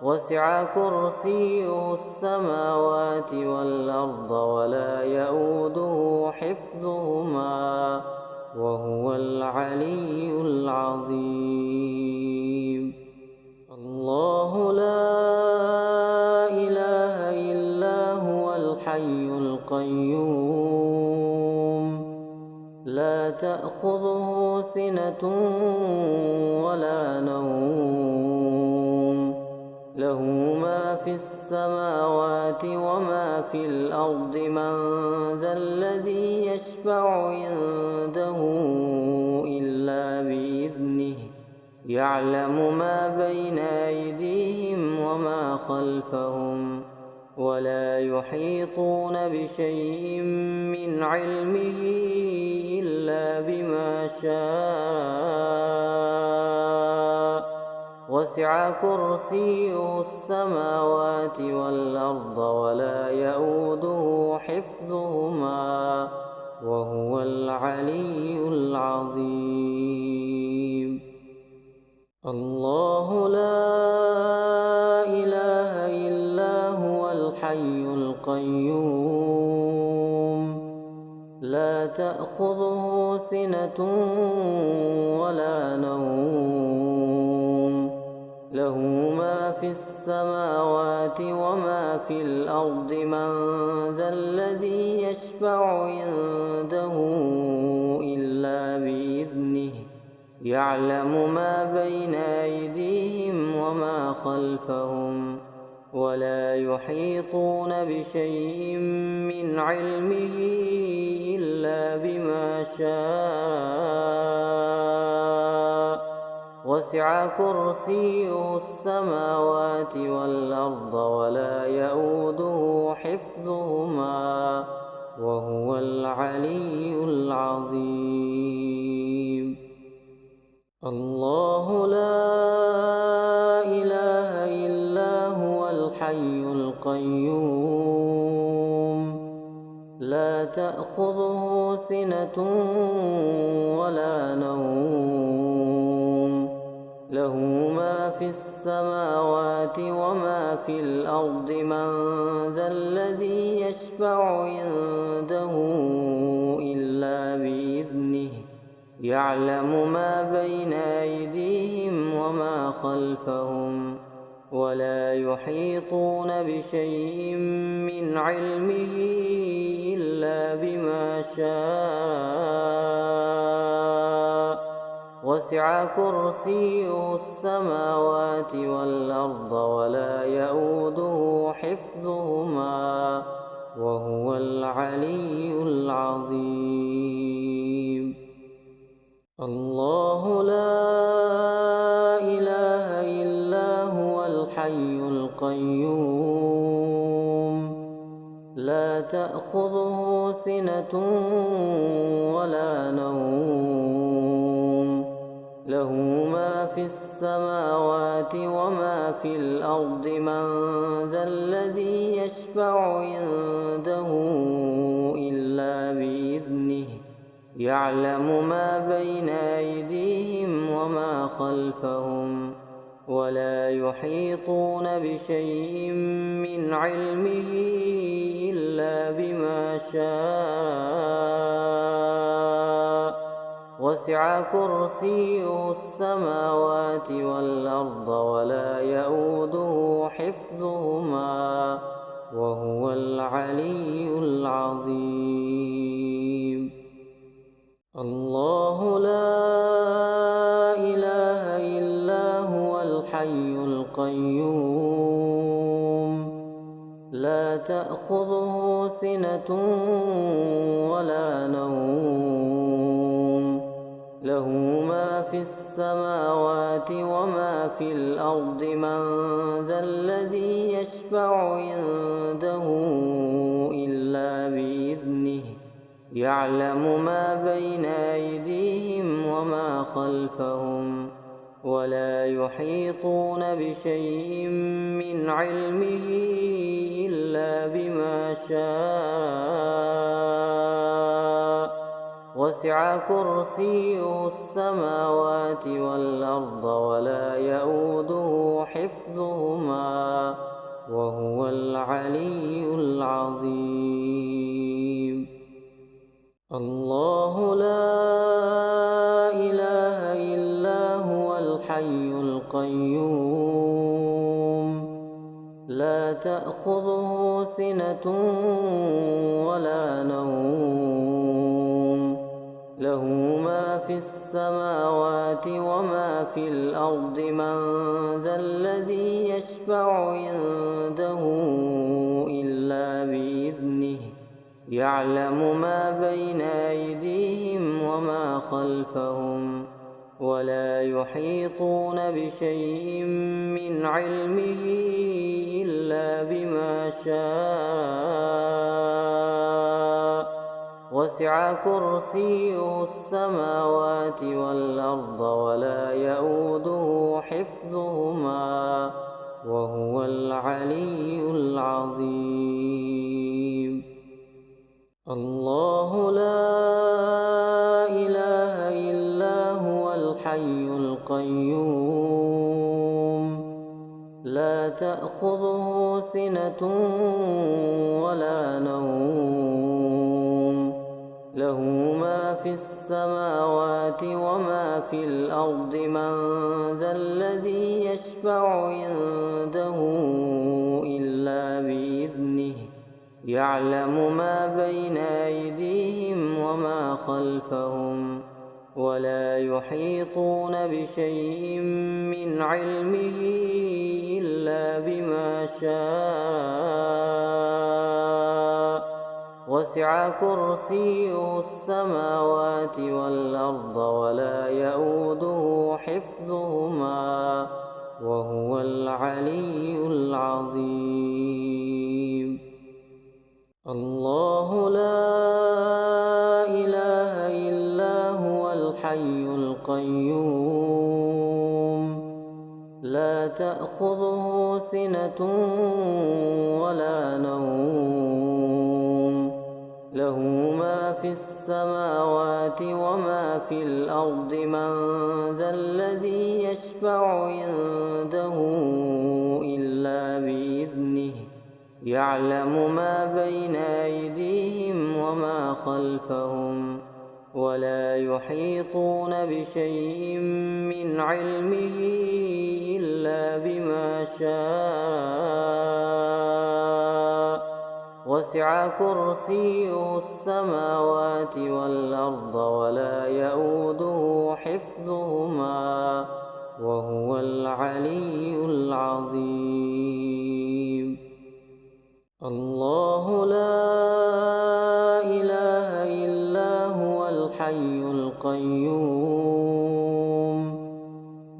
وسع كرسيه السماوات والأرض ولا يئوده حفظهما وهو العلي العظيم. الله لا إله إلا هو الحي القيوم لا تأخذه سنة ولا نوم له ما في السماوات وما في الأرض من ذا الذي يشفع عنده إلا بإذنه يعلم ما بين أيديهم وما خلفهم ولا يحيطون بشيء من علمه إلا بما شاء وسع كرسيه السماوات والأرض ولا يئوده حفظهما وهو العلي العظيم. الله لا إله إلا هو الحي القيوم لا تأخذه سنة ولا نوم له ما في السماوات وما في الأرض من ذا الذي يشفع عنده إلا بإذنه يعلم ما بين أيديهم وما خلفهم ولا يحيطون بشيء من علمه إلا بما شاء وسع وسع كرسيه السماوات والأرض ولا يئوده حفظهما وهو العلي العظيم. الله لا إله إلا هو الحي القيوم لا تأخذه سنة ولا نوم له ما في السماوات وما في الأرض من ذا الذي يشفع عنده إلا بإذنه يعلم ما بين أيديهم وما خلفهم ولا يحيطون بشيء من علمه إلا بما شاء وسع كرسيه السماوات والأرض ولا يئوده حفظهما وهو العلي العظيم. الله لا إله إلا هو الحي القيوم لا تأخذه سنة ولا نوم له ما في السماوات وما في الأرض من ذا الذي يشفع عنده إلا بإذنه يعلم ما بين أيديهم وما خلفهم ولا يحيطون بشيء من علمه إلا بما شاء وسع كرسيه السماوات والأرض ولا يئوده حفظهما وهو العلي العظيم. الله لا إله إلا هو الحي القيوم لا تأخذه سنة ولا نوم له ما في السماوات وما في الأرض من ذا الذي يشفع عنده إلا بإذنه يعلم ما بين أيديهم وما خلفهم ولا يحيطون بشيء من علمه إلا بما شاء وسع كرسيه السماوات والأرض ولا يئوده حفظهما وهو العلي العظيم. الله لا إله إلا هو الحي القيوم لا تأخذه سنة ولا نوم له ما في السماوات وما في الأرض من ذا الذي يشفع عنده إلا بإذنه يعلم ما بين أيديهم وما خلفهم ولا يحيطون بشيء من علمه إلا بما شاء وسع كرسيه السماوات والأرض ولا يئوده حفظهما وهو العلي العظيم. الله لا إله إلا هو الحي القيوم لا تأخذه سنة ولا نوم له ما في السماوات وما في الأرض من ذا الذي يشفع عنده إلا بإذنه يعلم ما بين أيديهم وما خلفهم ولا يحيطون بشيء من علمه إلا بما شاء وسع كرسيه السماوات والأرض ولا يئوده حفظهما وهو العلي العظيم. الله لا إله إلا هو الحي القيوم لا تأخذه سنة ولا نوم له ما في السماوات وما في الأرض من ذا الذي يشفع عنده إلا بإذنه يعلم ما بين أيديهم وما خلفهم ولا يحيطون بشيء من علمه إلا بما شاء وسع كرسيه السماوات والأرض ولا يئوده حفظهما وهو العلي العظيم. الله لا إله إلا هو الحي القيوم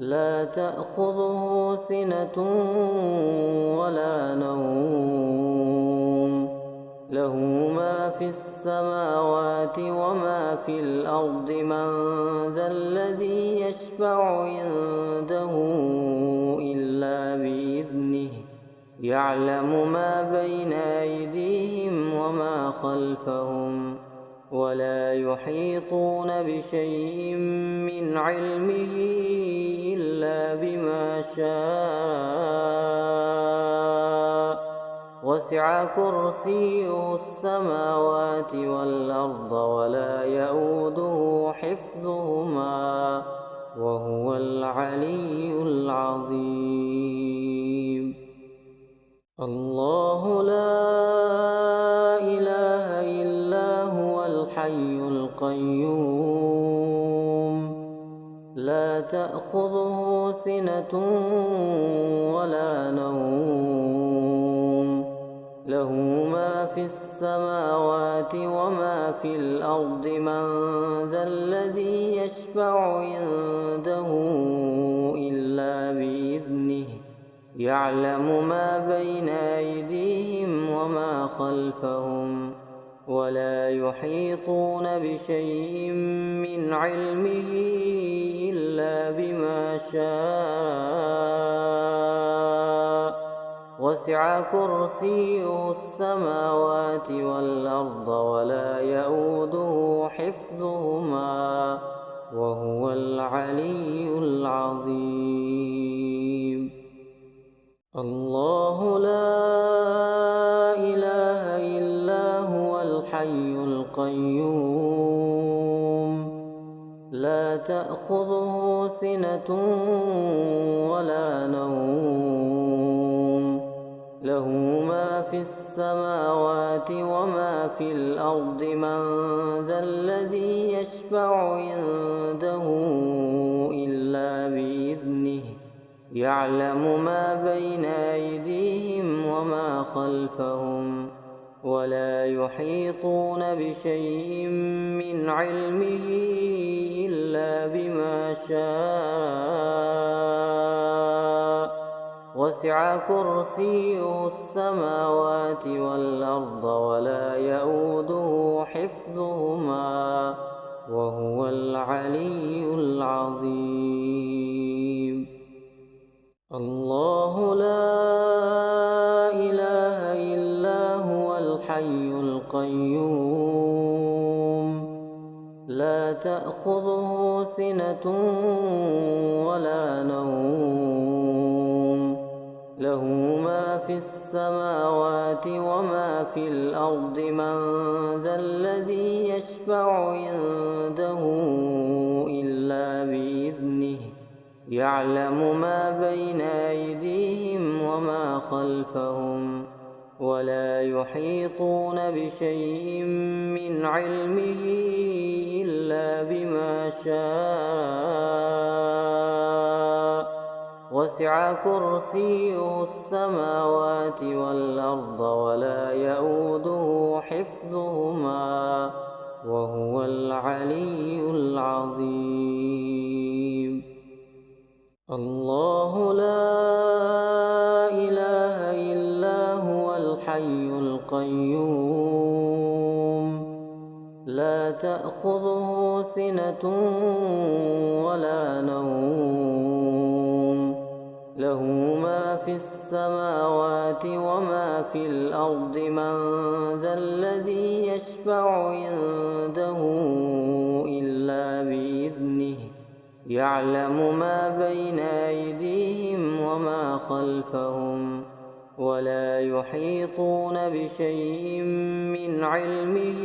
لا تأخذه سنة ولا نوم له ما في السماوات وما في الأرض من ذا الذي يشفع عنده إلا بإذنه يعلم ما بين أيديهم وما خلفهم ولا يحيطون بشيء من علمه إلا بما شاء وسع كرسيه السماوات والأرض ولا يئوده حفظهما وهو العلي العظيم. الله لا إله إلا هو الحي القيوم لا تأخذه سنة ولا نوم له ما في السماوات وما في الأرض من ذا الذي يشفع عنده إلا بإذنه يعلم ما بين أيديهم وما خلفهم ولا يحيطون بشيء من علمه إلا بما شاء وسع كرسيه السماوات والأرض ولا يئوده حفظهما وهو العلي العظيم. الله لا إله إلا هو الحي القيوم لا تأخذه سنة ولا نوم له ما في السماوات وما في الأرض من ذا الذي يشفع عنده إلا بإذنه يعلم ما بين أيديهم وما خلفهم ولا يحيطون بشيء من علمه إلا بما شاء وسع كرسيه السماوات والأرض ولا يئوده حفظهما وهو العلي العظيم. الله لا إله إلا هو الحي القيوم لا تأخذه سنة ولا نوم له ما في السماوات وما في الأرض من ذا الذي يشفع عنده إلا بإذنه يعلم ما بين أيديهم وما خلفهم ولا يحيطون بشيء من علمه إلا بما شاء وسع كرسيه السماوات والأرض ولا يئوده حفظهما حفظهما وهو العلي العظيم. الله لا إله إلا هو الحي القيوم لا تأخذه سنة ولا نوم له ما في السماوات وما في الأرض من ذا الذي يشفع عنده إلا بإذنه يعلم ما بين أيديهم وما خلفهم ولا يحيطون بشيء من علمه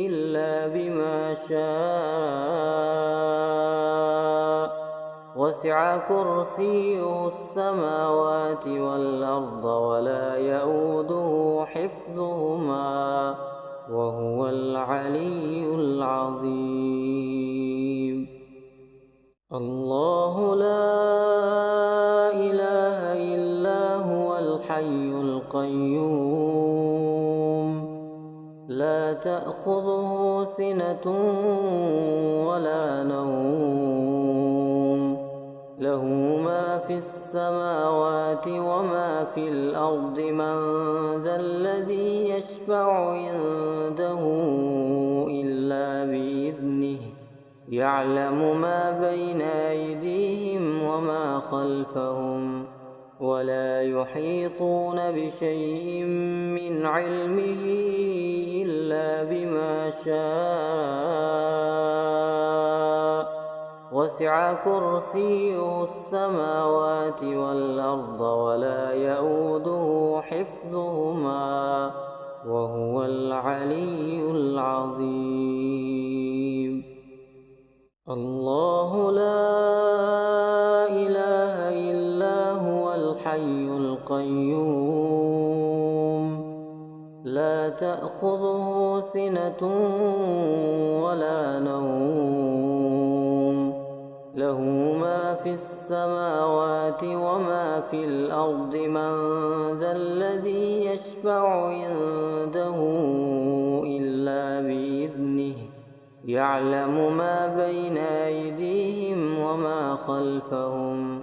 إلا بما شاء وسع كرسيه السماوات والأرض ولا يئوده حفظهما وهو العلي العظيم. الله لا إله إلا هو الحي القيوم لا تأخذه سنة ولا نوم له ما في السماوات وما في الأرض من ذا الذي يشفع عنده إلا بإذنه يعلم ما بين أيديهم وما خلفهم ولا يحيطون بشيء من علمه إلا بما شاء وسع كرسيه السماوات والأرض ولا يئوده حفظهما وهو العلي العظيم. الله لا إله إلا هو الحي القيوم لا تأخذه سنة ولا نوم له ما في السماوات وما في الأرض من ذا الذي يشفع عنده إلا بإذنه يعلم ما بين أيديهم وما خلفهم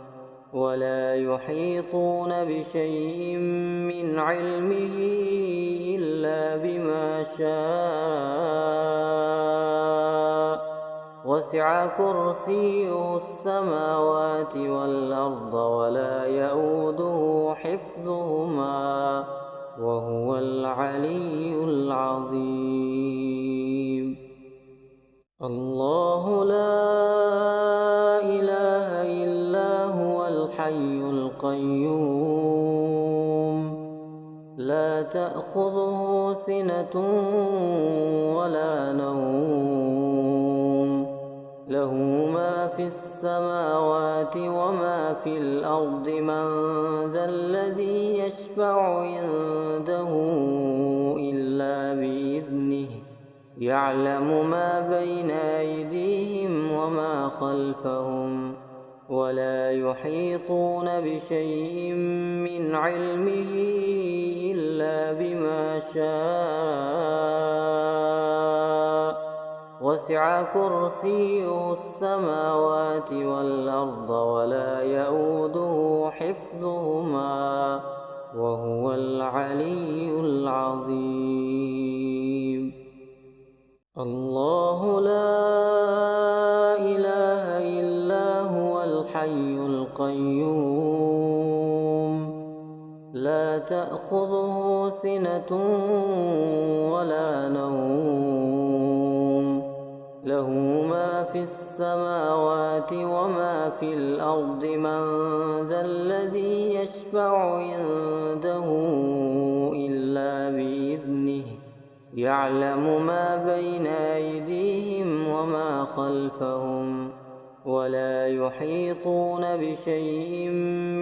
ولا يحيطون بشيء من علمه إلا بما شاء وسع كرسيه السماوات والأرض ولا يئوده حفظهما وهو العلي العظيم. الله لا إله إلا هو الحي القيوم لا تأخذه سنة ولا نوم له ما في السماوات وما في الأرض من ذا الذي يشفع عنده إلا بإذنه يعلم ما بين أيديهم وما خلفهم ولا يحيطون بشيء من علمه إلا بما شاء وسع كرسيه السماوات والأرض ولا يئوده حفظهما وهو العلي العظيم. الله لا إله إلا هو الحي القيوم لا تأخذه سنة ولا نوم له ما في السماوات وما في الأرض من ذا الذي يشفع عنده إلا بإذنه يعلم ما بين أيديهم وما خلفهم ولا يحيطون بشيء من علمه إلا بما شاء وسع كرسيه السماوات والأرض ولا يئوده حفظهما وهو العلي العظيم. الله لا إله إلا هو الحي القيوم لا تأخذه سنة ولا نوم له ما في السماوات وما في الأرض من ذا الذي يشفع عنده إلا بإذنه يعلم ما بين أيديهم وما خلفهم ولا يحيطون بشيء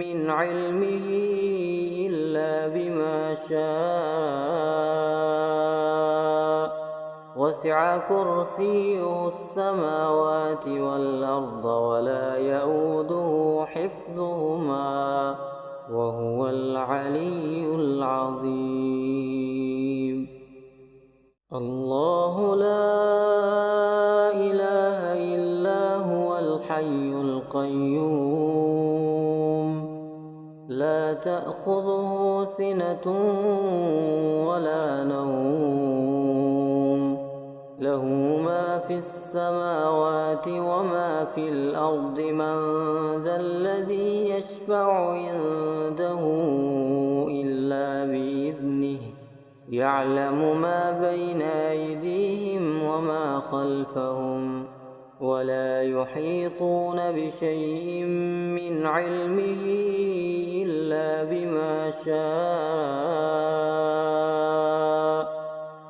من علمه إلا بما شاء وسع كرسيه السماوات والأرض ولا يئوده حفظهما وهو العلي العظيم. الله لا إله إلا هو الحي القيوم لا تأخذه سنة ولا نوم له ما في السماوات وما في الأرض من ذا الذي يشفع عنده إلا بإذنه يعلم ما بين أيديهم وما خلفهم ولا يحيطون بشيء من علمه إلا بما شاء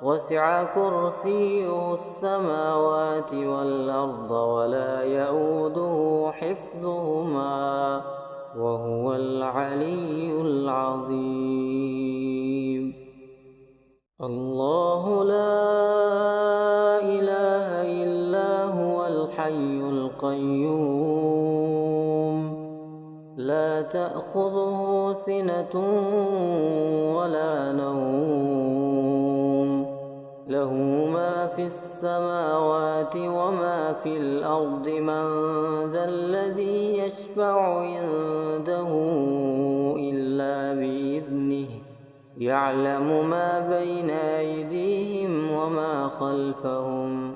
وسع كرسيه السماوات والأرض ولا يئوده حفظهما وهو العلي العظيم الله لا إله إلا هو الحي القيوم لا تأخذه سنة ولا نوم له ما في السماوات وما في الأرض من ذا الذي يشفع عنده إلا بإذنه يعلم ما بين أيديهم وما خلفهم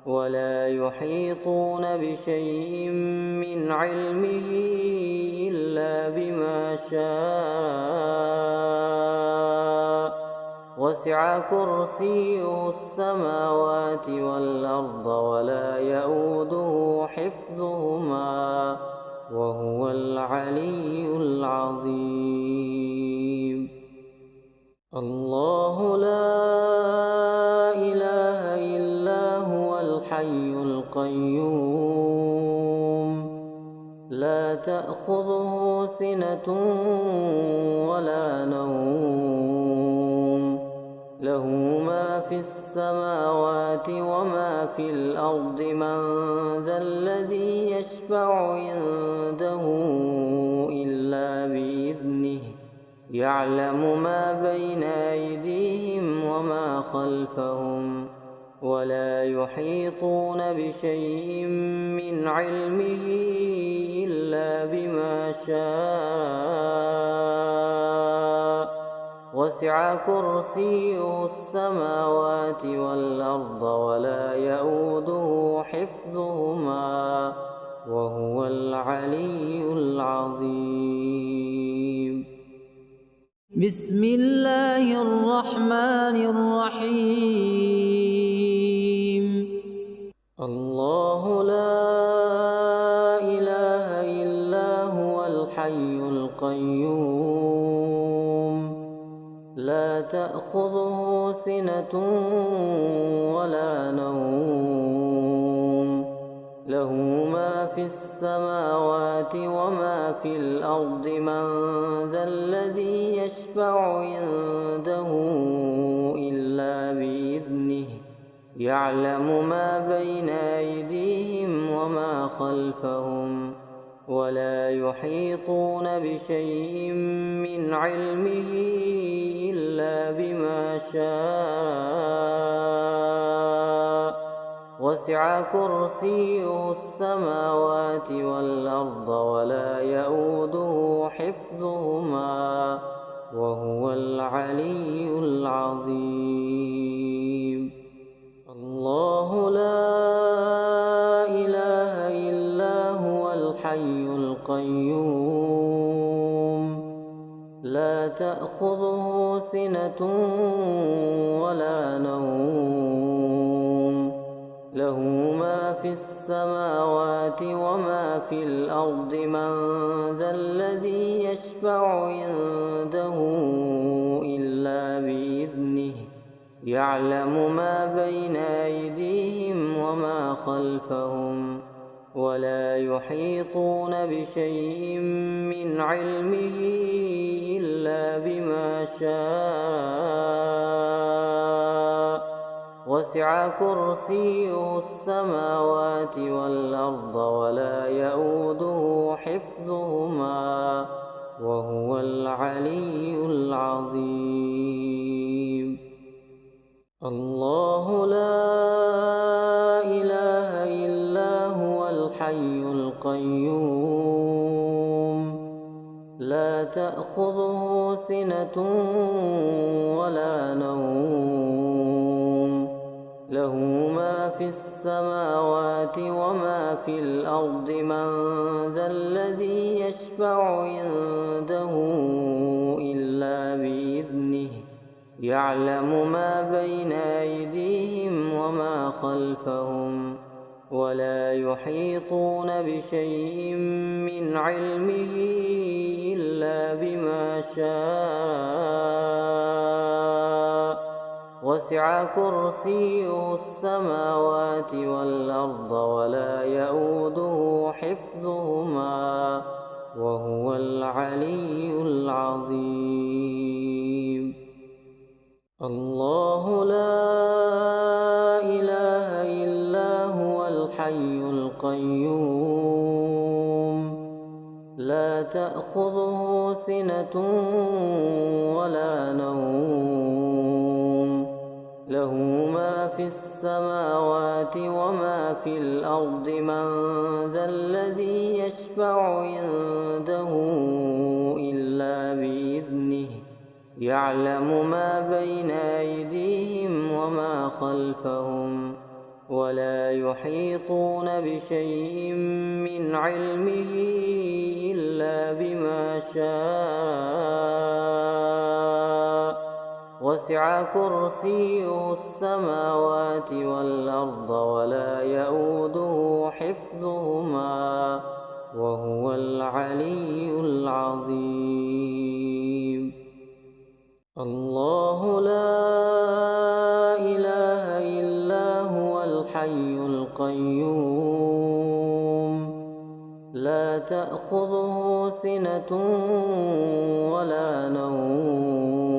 ولا يحيطون بشيء من علمه إلا بما شاء وسع كرسيه السماوات والأرض ولا يئوده حفظهما وهو العلي العظيم الله لا إله إلا هو الحي القيوم لا تأخذه سنة ولا نوم له ما في السماوات وما في الأرض من ذا الذي يشفع عنده إلا بإذنه يعلم ما بين أيديهم وما خلفهم ولا يحيطون بشيء من علمه إلا بما شاء وسع كرسيه السماوات والأرض ولا يئوده حفظهما وهو العلي العظيم بسم الله الرحمن الرحيم الله لا إله إلا هو الحي القيوم لا تأخذه سنة ولا نوم له ما في السماوات وما في الأرض من ذا الذي يشفع عنده إلا بإذنه يعلم ما بين أيديهم وما خلفهم ولا يحيطون بشيء من علمه إلا بما شاء وسع كرسيه السماوات والأرض ولا يئوده حفظهما وهو العلي العظيم الله لا إله إلا هو الحي القيوم لا تأخذه سنة ولا نوم له ما في السماوات وما في الأرض من ذا الذي يشفع عنده إلا بإذنه يعلم ما بين أيديهم وما خلفهم ولا يحيطون بشيء من علمه إلا بما شاء وسع كرسيه السماوات والأرض ولا يئوده حفظهما وهو العلي العظيم الله لا إله إلا هو الحي القيوم لا تأخذه سنة ولا نوم له ما في السماوات وما في الأرض من ذا الذي يشفع عنده إلا بإذنه يعلم ما بين أيديهم وما خلفهم ولا يحيطون بشيء من علمه إلا بما شاء وسع كرسيه السماوات والأرض ولا يئوده حفظهما وهو العلي العظيم الله لا إله إلا هو الحي القيوم لا تأخذه سنة ولا نوم له ما في السماوات وما في الأرض من ذا الذي يشفع عنده إلا بإذنه يعلم ما بين أيديهم وما خلفهم ولا يحيطون بشيء من علمه إلا بما شاء وسع كرسيه السماوات والأرض ولا يئوده حفظهما وهو العلي العظيم الله لا إله إلا هو الحي القيوم لا تأخذه سنة ولا نوم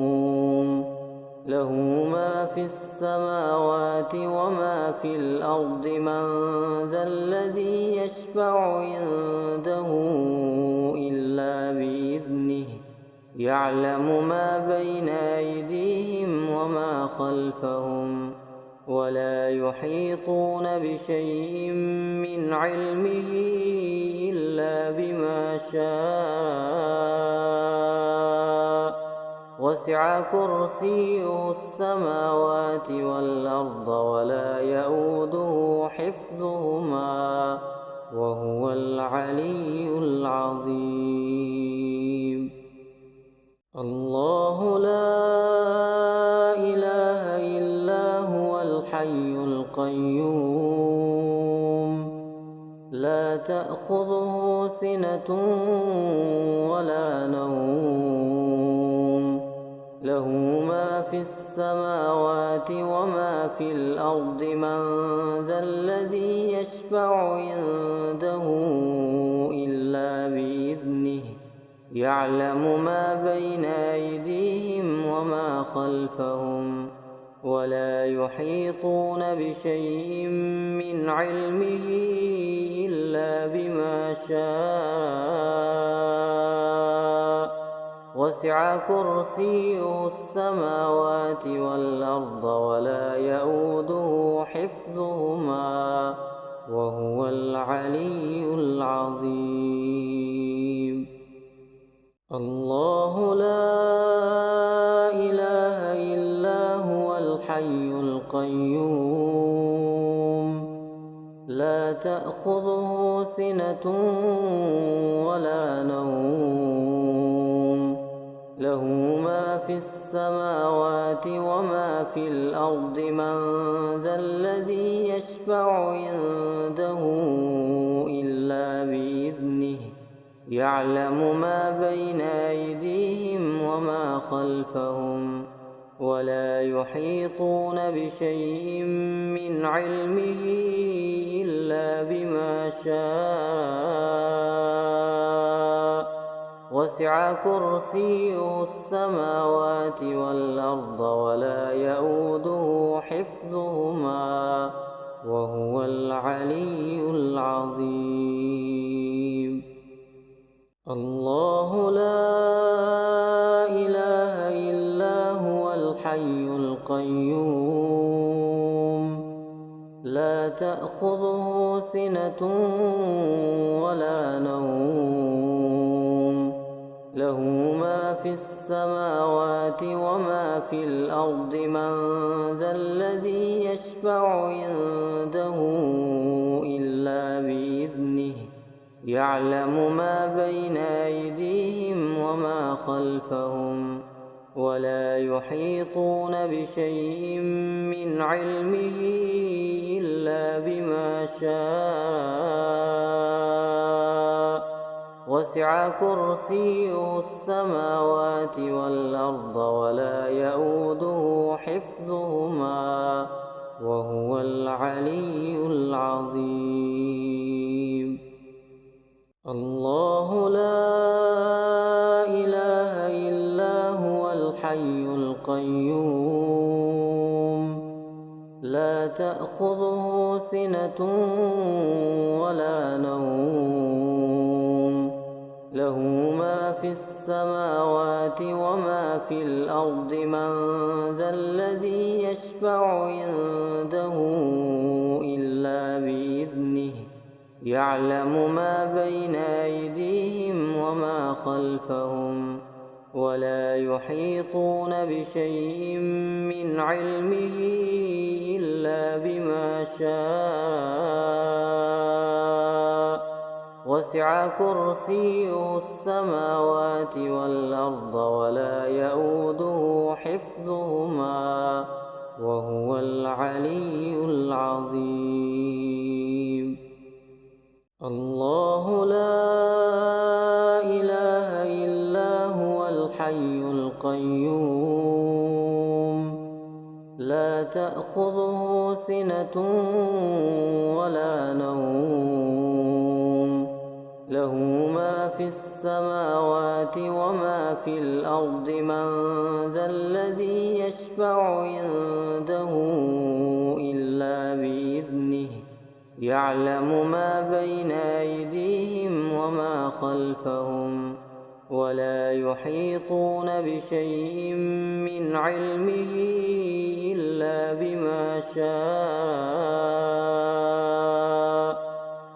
له ما في السماوات وما في الأرض من ذا الذي يشفع عنده إلا بإذنه يعلم ما بين أيديهم وما خلفهم ولا يحيطون بشيء من علمه إلا بما شاء وسع كرسيه السماوات والأرض ولا يئوده حفظهما وهو العلي العظيم الله لا إله إلا هو الحي القيوم لا تأخذه سنة ولا نوم له ما في السماوات وما في الأرض من ذا الذي يشفع عنده إلا بإذنه يعلم ما بين أيديهم وما خلفهم ولا يحيطون بشيء من علمه إلا بما شاء وسع كرسيه السماوات والأرض ولا يئوده حفظهما وهو العلي العظيم الله لا إله إلا هو الحي القيوم لا تأخذه سنة ولا نوم له ما في السماوات وما في الأرض من ذا الذي يشفع عنده إلا بإذنه يعلم ما بين أيديهم وما خلفهم ولا يحيطون بشيء من علمه إلا بما شاء وسع كرسيه السماوات والأرض ولا يئوده حفظهما وهو العلي العظيم الله لا إله إلا هو الحي القيوم لا تأخذه سنة ولا نوم له ما في السماوات وما في الأرض من ذا الذي يشفع عنده إلا بإذنه يعلم ما بين أيديهم وما خلفهم ولا يحيطون بشيء من علمه إلا بما شاء وسع كرسيه السماوات والأرض ولا يئوده حفظهما وهو العلي العظيم الله لا إله إلا هو الحي القيوم لا تأخذه سنة ولا نوم له ما في السماوات وما في الأرض من ذا الذي يشفع عنده إلا بإذنه يعلم ما بين أيديهم وما خلفهم ولا يحيطون بشيء من علمه إلا بما شاء وسع كرسيه السماوات والأرض ولا يئوده حفظهما وهو العلي العظيم الله لا إله إلا هو الحي القيوم لا تأخذه سنة ولا نوم له ما في السماوات وما في الأرض من ذا الذي يشفع عنده إلا بإذنه يعلم ما بين أيديهم وما خلفهم ولا يحيطون بشيء من علمه إلا بما شاء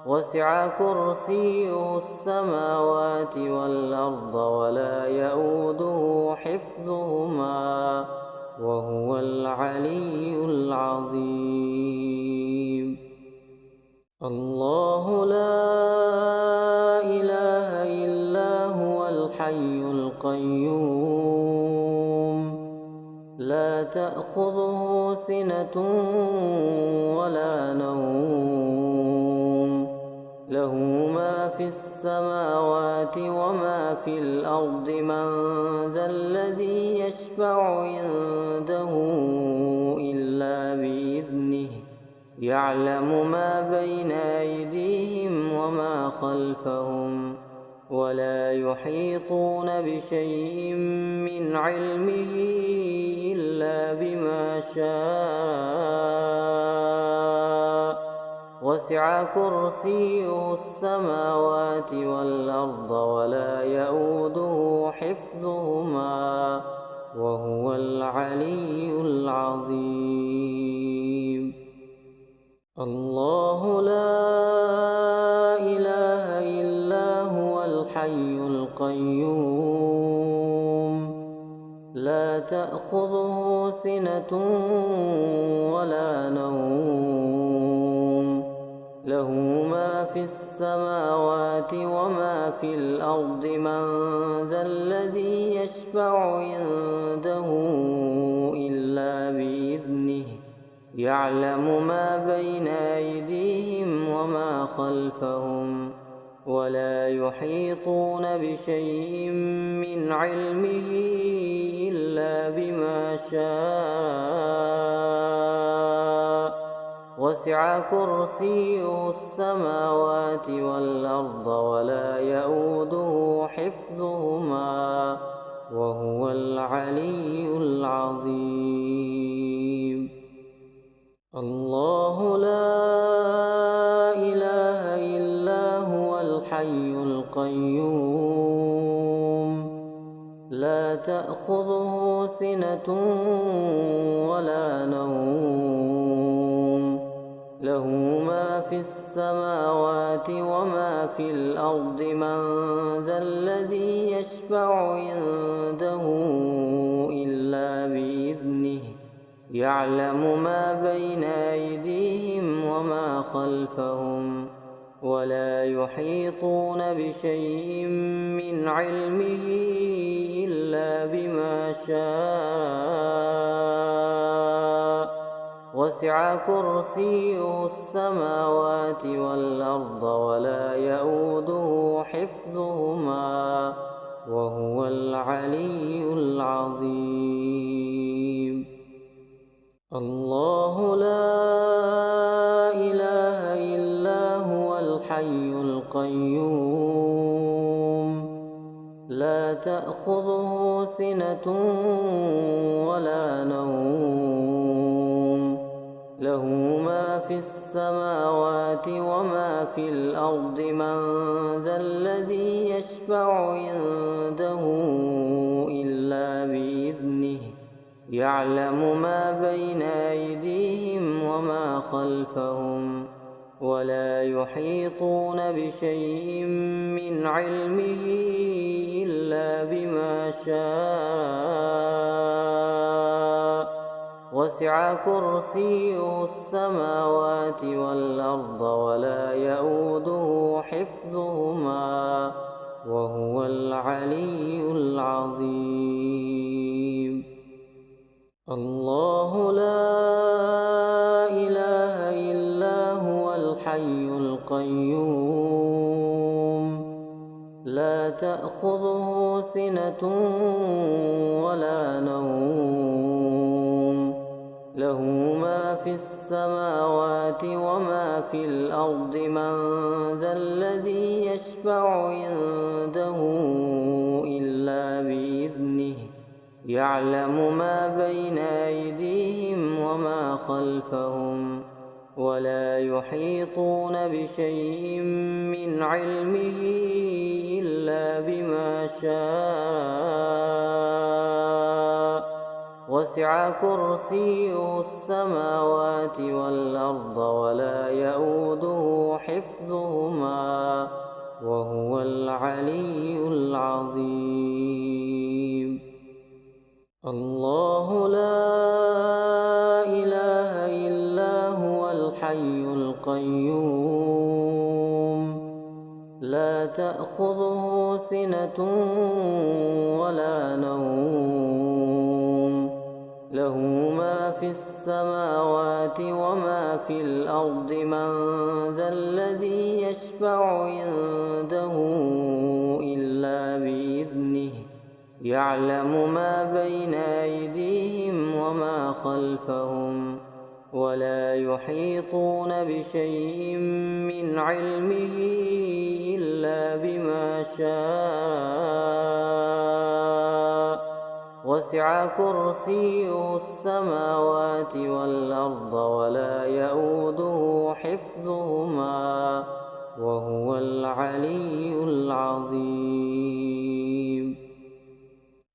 وسع كرسيه السماوات والأرض ولا يئوده حفظهما وهو العلي العظيم الله لا إله إلا هو الحي القيوم لا تأخذه سنة ولا نوم له ما في السماوات وما في الأرض من ذا الذي يشفع عنده إلا بإذنه يعلم ما بين أيديهم وما خلفهم ولا يحيطون بشيء من علمه إلا بما شاء وسع كرسيه السماوات والأرض ولا يئوده حفظهما وهو العلي العظيم الله لا إله إلا هو الحي القيوم لا تأخذه سنة ولا نوم له ما في السماوات وما في الأرض من ذا الذي يشفع عنده إلا بإذنه يعلم ما بين أيديهم وما خلفهم ولا يحيطون بشيء من علمه إلا بما شاء وسع كرسيه السماوات والأرض ولا يئوده حفظهما وهو العلي العظيم الله لا إله إلا هو الحي القيوم لا تأخذه سنة ولا نوم له ما في السماوات وما في الأرض من ذا الذي يشفع عنده إلا بإذنه يعلم ما بين أيديهم وما خلفهم ولا يحيطون بشيء من علمه إلا بما شاء وسع كرسيه السماوات والأرض ولا يئوده حفظهما وهو العلي العظيم. الله لا إله إلا هو الحي القيوم لا تأخذه سنة ولا نوم له ما في السماوات وما في الأرض من ذا الذي يشفع عنده إلا بإذنه يعلم ما بين أيديهم وما خلفهم ولا يحيطون بشيء من علمه إلا بما شاء وسع كرسيه السماوات والأرض ولا يئوده حفظهما وهو العلي العظيم. الله لا إله إلا هو الحي القيوم لا تأخذه سنة ولا نوم له ما في السماوات وما في الأرض من ذا الذي يشفع عنده إلا بإذنه يعلم ما بين أيديهم وما خلفهم ولا يحيطون بشيء من علمه إلا بما شاء وسع كرسيه السماوات والأرض ولا يئوده حفظهما وهو العلي العظيم. الله لا إله إلا هو الحي القيوم لا تأخذه سنة ولا نوم له ما في السماوات وما في الأرض من ذا الذي يشفع عنده إلا بإذنه يعلم ما بين أيديهم وما خلفهم ولا يحيطون بشيء من علمه إلا بما شاء وسع كرسيه السماوات والأرض ولا يئوده حفظهما وهو العلي العظيم.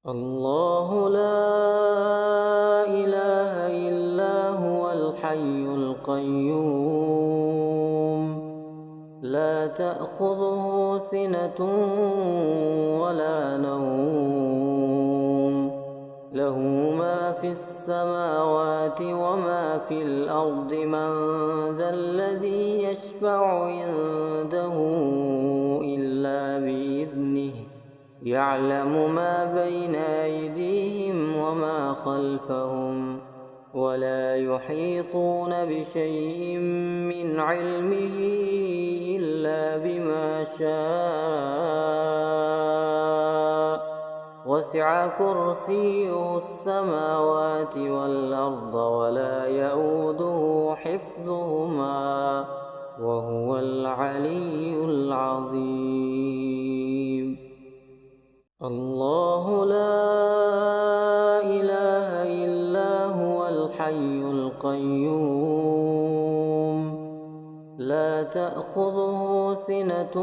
الله لا إله إلا هو الحي القيوم لا تأخذه سنة ولا نوم له ما في السماوات وما في الأرض من ذا الذي يشفع عنده إلا بإذنه يعلم ما بين أيديهم وما خلفهم ولا يحيطون بشيء من علمه إلا بما شاء وسع كرسيه السماوات والأرض ولا يئوده حفظهما وهو العلي العظيم. الله لا إله إلا هو الحي القيوم لا تأخذه سنة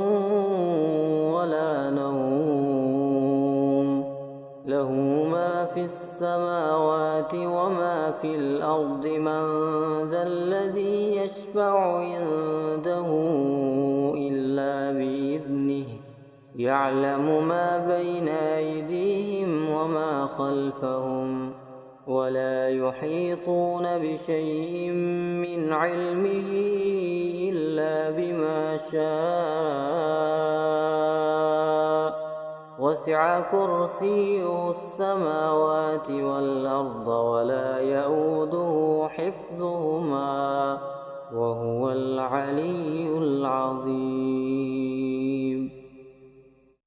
ولا نوم له ما في السماوات وما في الأرض من ذا الذي يشفع يشفع عنده إلا بإذنه يعلم ما بين أيديهم وما خلفهم ولا يحيطون بشيء من علمه إلا بما شاء وسع كرسيه السماوات والأرض ولا يئوده حفظهما وهو العلي العظيم.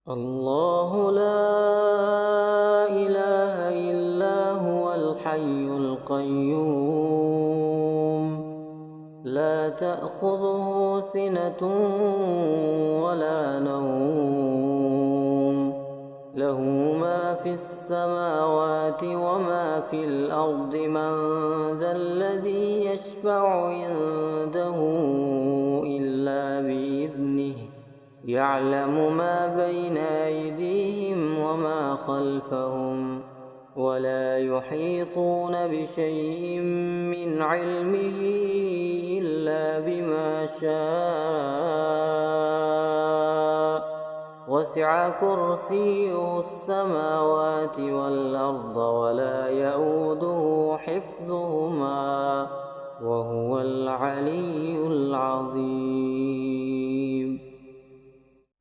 الله لا إله إلا هو الحي القيوم لا تأخذه سنة ولا نوم له ما في السماوات وما في الأرض من ذا الذي يشفع عنده إلا بإذنه يعلم ما بين أيديهم وما خلفهم ولا يحيطون بشيء من علمه إلا بما شاء وسع كرسيه السماوات والأرض ولا يئوده حفظهما وهو العلي العظيم.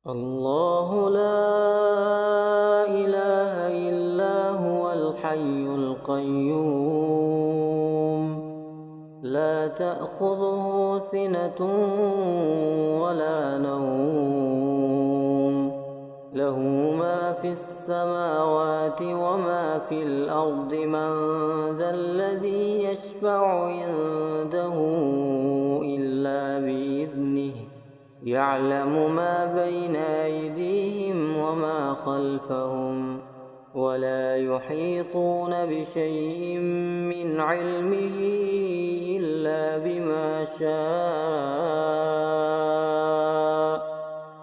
الله لا إله إلا هو الحي القيوم لا تأخذه سنة ولا نوم له ما في السماوات وما في الأرض من ذا الذي يشفع عنده إلا بإذنه يعلم ما بين أيديهم وما خلفهم ولا يحيطون بشيء من علمه إلا بما شاء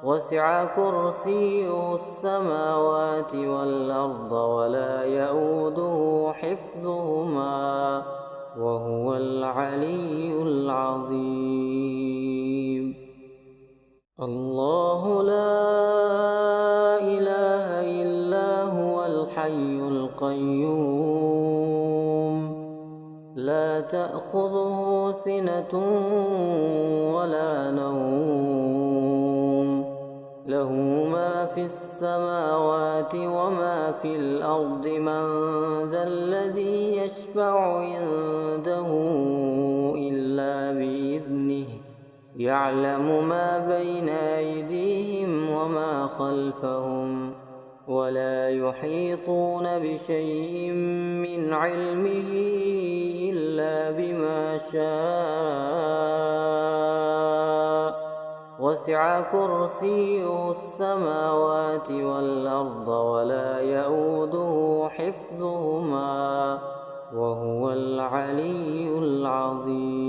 وسع كرسيه السماوات والأرض ولا يئوده حفظهما وهو العلي العظيم. الله لا إله إلا هو الحي القيوم لا تأخذه سنة ولا نوم له ما في السماوات وما في الأرض من ذا الذي يشفع عنده إلا بإذنه يعلم ما بين أيديهم وما خلفهم ولا يحيطون بشيء من علمه إلا بما شاء وسع كرسيه السماوات والأرض ولا يئوده حفظهما وهو العلي العظيم.